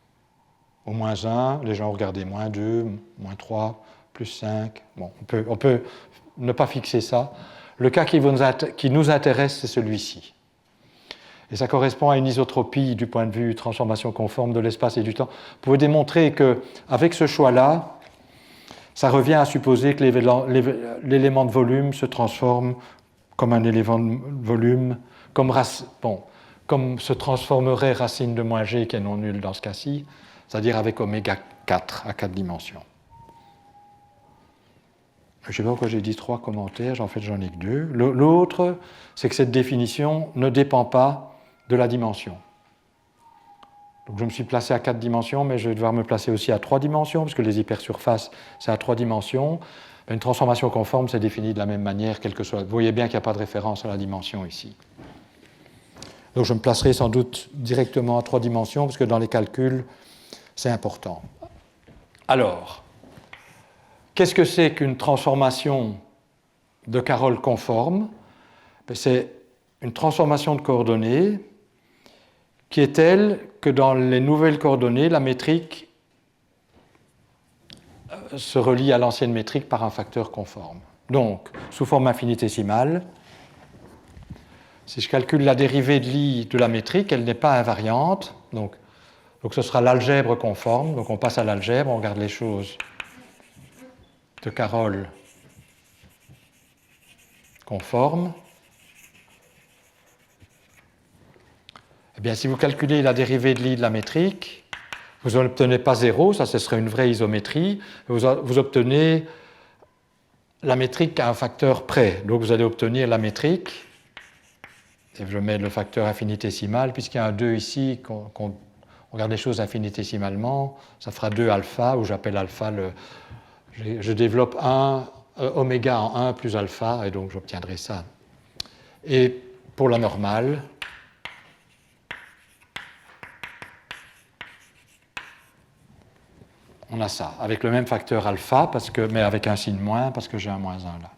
Au moins 1, les gens ont regardé moins 2, moins 3, plus 5. Bon, on peut ne pas fixer ça. Le cas qui nous intéresse, c'est celui-ci. Et ça correspond à une isotropie du point de vue transformation conforme de l'espace et du temps. Vous pouvez démontrer qu'avec ce choix-là, ça revient à supposer que l'élément de volume se transforme comme un élément de volume, comme se transformerait racine de moins g qui est non nulle dans ce cas-ci, c'est-à-dire avec oméga 4 à 4 dimensions. Je ne sais pas pourquoi j'ai dit 3 commentaires, en fait j'en ai que 2. L'autre, c'est que cette définition ne dépend pas de la dimension. Donc je me suis placé à 4 dimensions, mais je vais devoir me placer aussi à 3 dimensions, parce que les hypersurfaces, c'est à 3 dimensions. Une transformation conforme, c'est défini de la même manière, quel que soit. Vous voyez bien qu'il n'y a pas de référence à la dimension ici. Donc je me placerai sans doute directement à 3 dimensions, parce que dans les calculs, c'est important. Alors, qu'est-ce que c'est qu'une transformation de Carroll conforme? C'est une transformation de coordonnées qui est telle que dans les nouvelles coordonnées, la métrique se relie à l'ancienne métrique par un facteur conforme. Donc, sous forme infinitésimale, si je calcule la dérivée de l'i de la métrique, elle n'est pas invariante, donc ce sera l'algèbre conforme, donc on passe à l'algèbre, on regarde les choses de Carroll conforme. Eh bien, si vous calculez la dérivée de l'i de la métrique, vous n'obtenez pas 0, ça ce serait une vraie isométrie, vous obtenez la métrique à un facteur près. Donc vous allez obtenir la métrique, et je mets le facteur infinitésimal, puisqu'il y a un 2 ici, on regarde les choses infinitésimalement, ça fera 2 alpha, où j'appelle alpha je développe oméga en 1 plus alpha, et donc j'obtiendrai ça. Et pour la normale, on a ça, avec le même facteur alpha, mais avec un signe moins, parce que j'ai un moins 1 là.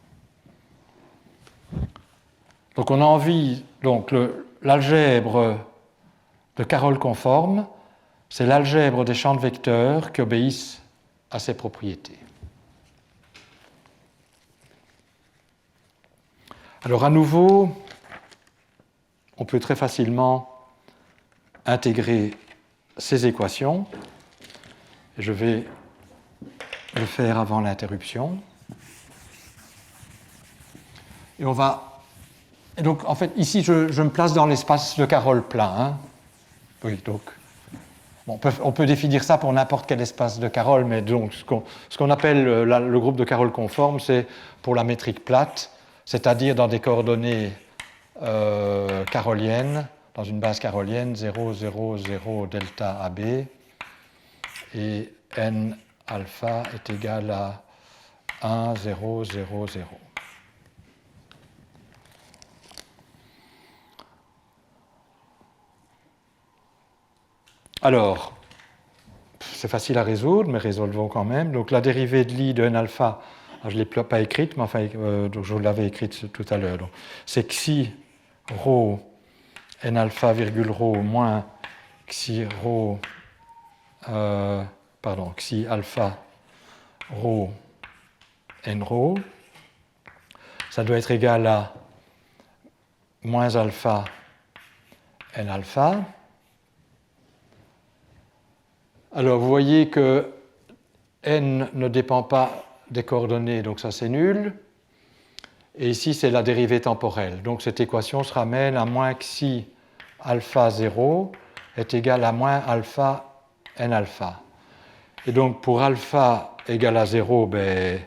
Donc on a envie, donc l'algèbre de Carroll conforme, c'est l'algèbre des champs de vecteurs qui obéissent à ces propriétés. Alors à nouveau, on peut très facilement intégrer ces équations. Je vais le faire avant l'interruption. Et donc, en fait, ici, je me place dans l'espace de Carroll plein. Oui, donc, on peut définir ça pour n'importe quel espace de Carroll, mais donc, ce qu'on appelle le groupe de Carroll conforme, c'est pour la métrique plate, c'est-à-dire dans des coordonnées caroliennes, dans une base carolienne, 0, 0, 0, delta AB, et n alpha est égal à 1, 0, 0, 0. Alors, c'est facile à résoudre, mais résolvons quand même. Donc la dérivée de l'i de n alpha, je ne l'ai pas écrite, mais enfin, donc je l'avais écrite tout à l'heure. C'est xi rho n alpha virgule rho moins xi rho xi alpha rho n rho, ça doit être égal à moins alpha n alpha. Alors vous voyez que n ne dépend pas des coordonnées, donc ça c'est nul. Et ici c'est la dérivée temporelle. Donc cette équation se ramène à moins xi alpha 0 est égal à moins alpha n alpha. Et donc pour alpha égal à 0, ben,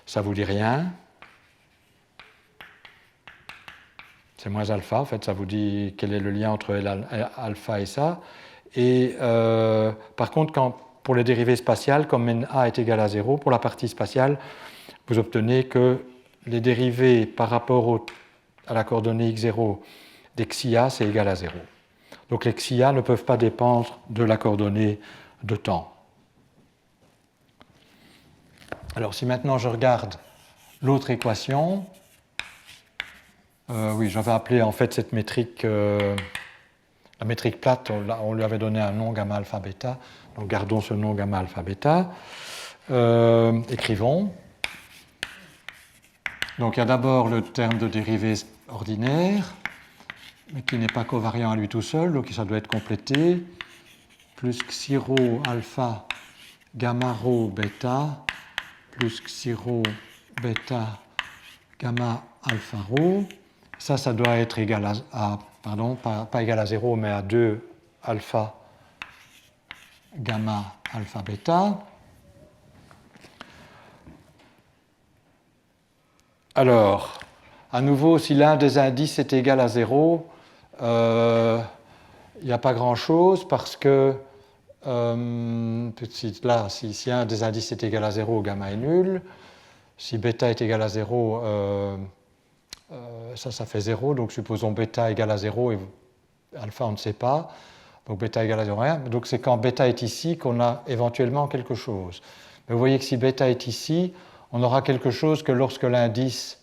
ça ne vous dit rien. C'est moins alpha, en fait, ça vous dit quel est le lien entre alpha et ça. Et par contre, pour les dérivées spatiales, comme NA est égal à 0, pour la partie spatiale, vous obtenez que les dérivées par rapport à la coordonnée x0 des xia, c'est égal à 0. Donc les xia ne peuvent pas dépendre de la coordonnée de temps. Alors si maintenant je regarde l'autre équation, oui, j'avais appelé en fait cette métrique, la métrique plate, on lui avait donné un nom gamma alpha bêta, donc gardons ce nom gamma alpha bêta. Écrivons. Donc il y a d'abord le terme de dérivée ordinaire, mais qui n'est pas covariant à lui tout seul, donc ça doit être complété, plus xi rho alpha gamma rho bêta, plus xi rho bêta gamma alpha rho. Ça doit être égal à pardon, pas égal à 0, mais à 2 alpha gamma alpha bêta. Alors, à nouveau, si l'un des indices est égal à 0, il n'y a pas grand-chose parce que là, si un des indices est égal à 0, gamma est nul. Si bêta est égal à 0, ça fait 0. Donc supposons bêta égale à 0 et alpha, on ne sait pas. Donc bêta égale à 0, rien. Donc c'est quand bêta est ici qu'on a éventuellement quelque chose. Mais vous voyez que si bêta est ici, on aura quelque chose que lorsque l'indice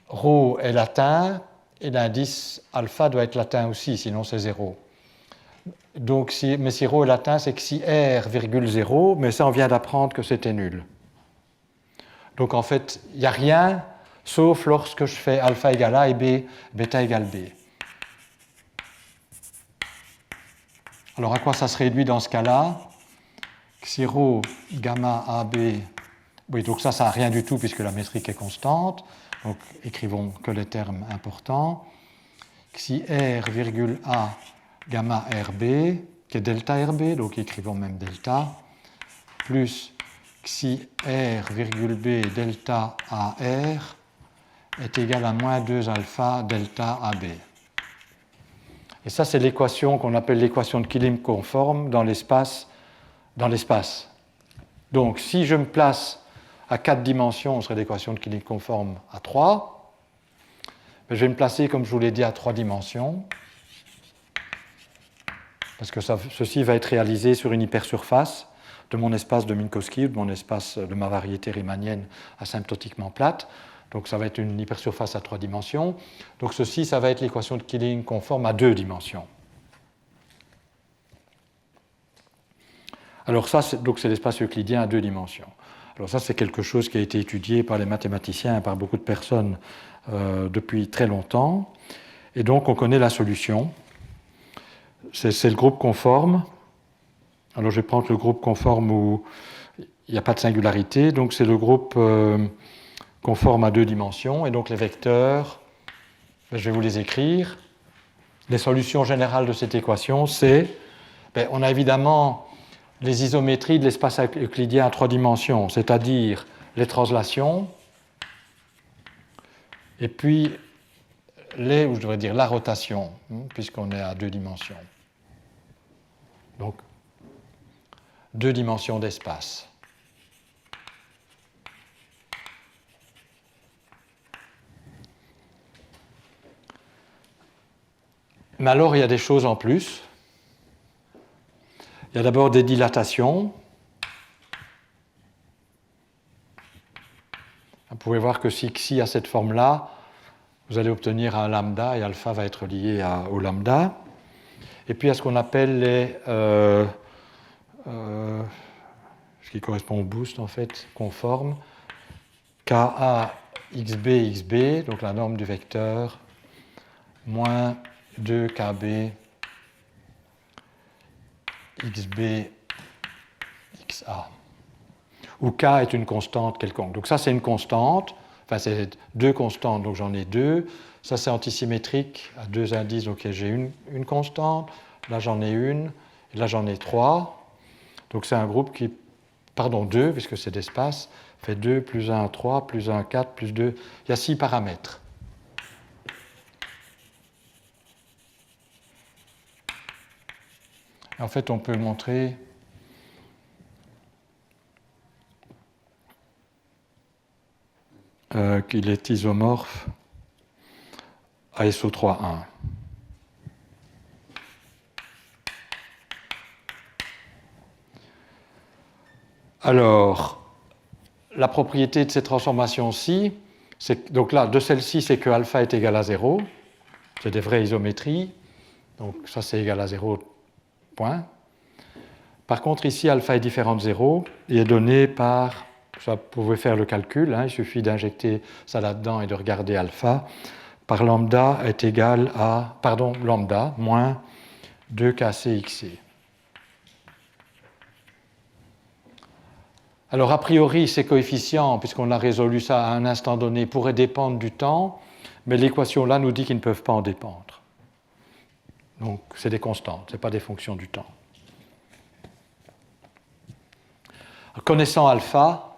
ρ est latin, et l'indice alpha doit être latin aussi, sinon c'est 0. Donc, mais si ρ est latin, c'est que si R, 0, mais ça on vient d'apprendre que c'était nul. Donc en fait, il n'y a rien, sauf lorsque je fais alpha égale A et B, bêta égale B. Alors à quoi ça se réduit dans ce cas-là? Xi rho gamma AB, oui, donc ça n'a rien du tout puisque la métrique est constante. Donc écrivons que les termes importants. Xi R, A gamma RB, qui est delta RB, donc écrivons même delta, plus xi R, B delta AR est égal à moins 2 alpha delta AB. Et ça, c'est l'équation qu'on appelle l'équation de Killing conforme dans l'espace. Donc, si je me place à 4 dimensions, ce serait l'équation de Killing conforme à 3. Mais je vais me placer, comme je vous l'ai dit, à 3 dimensions. Parce que ceci va être réalisé sur une hypersurface de mon espace de Minkowski, de mon espace de ma variété riemannienne asymptotiquement plate. Donc ça va être une hypersurface à 3 dimensions. Donc ceci, ça va être l'équation de Killing conforme à 2 dimensions. Alors ça, c'est l'espace euclidien à 2 dimensions. Alors ça, c'est quelque chose qui a été étudié par les mathématiciens et par beaucoup de personnes depuis très longtemps. Et donc on connaît la solution. C'est le groupe conforme. Alors je vais prendre le groupe conforme où il n'y a pas de singularité. Donc c'est le groupe conforme à 2 dimensions. Et donc les vecteurs, je vais vous les écrire. Les solutions générales de cette équation, c'est, on a évidemment les isométries de l'espace euclidien à 3 dimensions, c'est-à-dire les translations, et puis ou je devrais dire la rotation, puisqu'on est à 2 dimensions. Donc, 2 dimensions d'espace. Mais alors, il y a des choses en plus. Il y a d'abord des dilatations. Vous pouvez voir que si xi a cette forme-là, vous allez obtenir un lambda et alpha va être lié au lambda. Et puis, il y a ce qu'on appelle ce qui correspond au boost en fait, conforme, Ka xb xb, donc la norme du vecteur, moins 2kb xb xa, où k est une constante quelconque. Donc ça c'est une constante, enfin c'est deux constantes, donc j'en ai deux. Ça c'est antisymétrique à deux indices, donc j'ai une constante, là j'en ai une, et là j'en ai trois. Donc c'est un groupe qui, pardon, 2, puisque c'est d'espace, fait 2 plus 1, 3, plus 1, 4, plus 2. Il y a 6 paramètres. En fait, on peut montrer qu'il est isomorphe à SO3,1. Alors, la propriété de ces transformations-ci, donc là, de celle-ci, c'est que alpha est égal à 0. C'est des vraies isométries. Donc ça, c'est égal à 0, point. Par contre, ici, alpha est différent de 0. Il est donné par, ça, vous pouvez faire le calcul, hein, il suffit d'injecter ça là-dedans et de regarder alpha, par lambda est égal à, lambda, moins 2kcxc. Alors, a priori, ces coefficients, puisqu'on a résolu ça à un instant donné, pourraient dépendre du temps, mais l'équation-là nous dit qu'ils ne peuvent pas en dépendre. Donc, c'est des constantes, ce n'est pas des fonctions du temps. Connaissant alpha,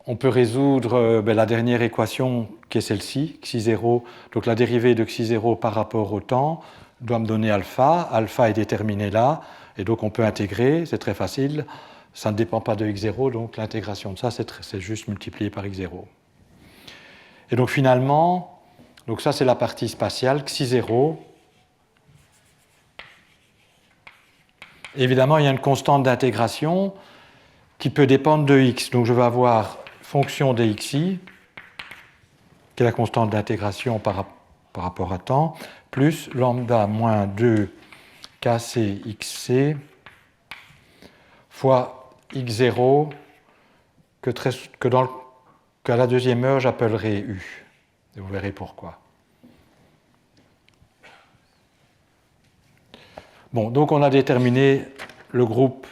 on peut résoudre la dernière équation qui est celle-ci, xi0. Donc, la dérivée de xi0 par rapport au temps doit me donner alpha. Alpha est déterminé là, et donc on peut intégrer, c'est très facile. Ça ne dépend pas de x0, donc l'intégration de ça, c'est juste multiplié par x0. Et donc finalement, donc ça c'est la partie spatiale, xi0. Évidemment, il y a une constante d'intégration qui peut dépendre de x. Donc je vais avoir fonction de xi, qui est la constante d'intégration par rapport à temps, plus lambda moins 2 kcxc fois x0 qu'à la deuxième heure j'appellerai u. Et vous verrez pourquoi. Bon, donc on a déterminé le groupe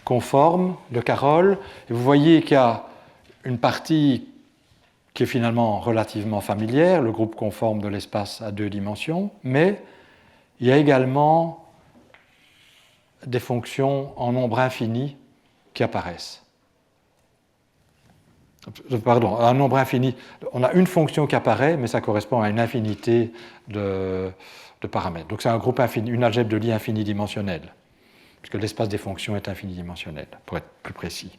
conforme de Carroll. Et vous voyez qu'il y a une partie qui est finalement relativement familière, le groupe conforme de l'espace à deux dimensions, mais il y a également des fonctions en nombre infini qui apparaissent. Pardon, un nombre infini. On a une fonction qui apparaît, mais ça correspond à une infinité de paramètres. Donc c'est un groupe infini, une algèbre de Lie infinidimensionnelle, puisque l'espace des fonctions est infinidimensionnel, pour être plus précis.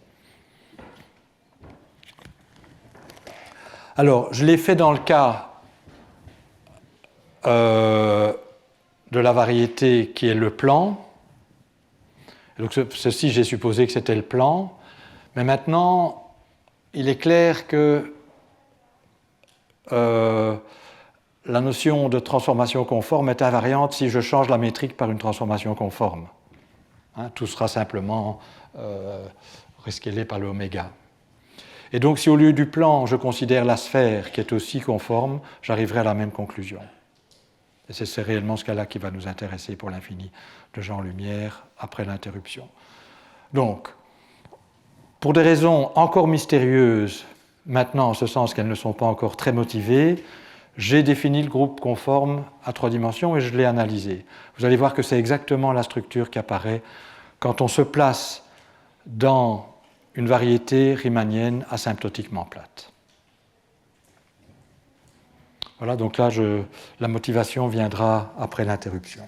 Alors, je l'ai fait dans le cas de la variété qui est le plan. Donc ceci, j'ai supposé que c'était le plan. Mais maintenant, il est clair que la notion de transformation conforme est invariante si je change la métrique par une transformation conforme. Hein, tout sera simplement rescalé par le oméga. Et donc, si au lieu du plan, je considère la sphère qui est aussi conforme, j'arriverai à la même conclusion. Et c'est réellement ce cas-là qui va nous intéresser pour l'infini de Jean-Lumière après l'interruption. Donc, pour des raisons encore mystérieuses, maintenant en ce sens qu'elles ne sont pas encore très motivées, j'ai défini le groupe conforme à 3 dimensions et je l'ai analysé. Vous allez voir que c'est exactement la structure qui apparaît quand on se place dans une variété riemannienne asymptotiquement plate. Voilà, donc là, la motivation viendra après l'interruption.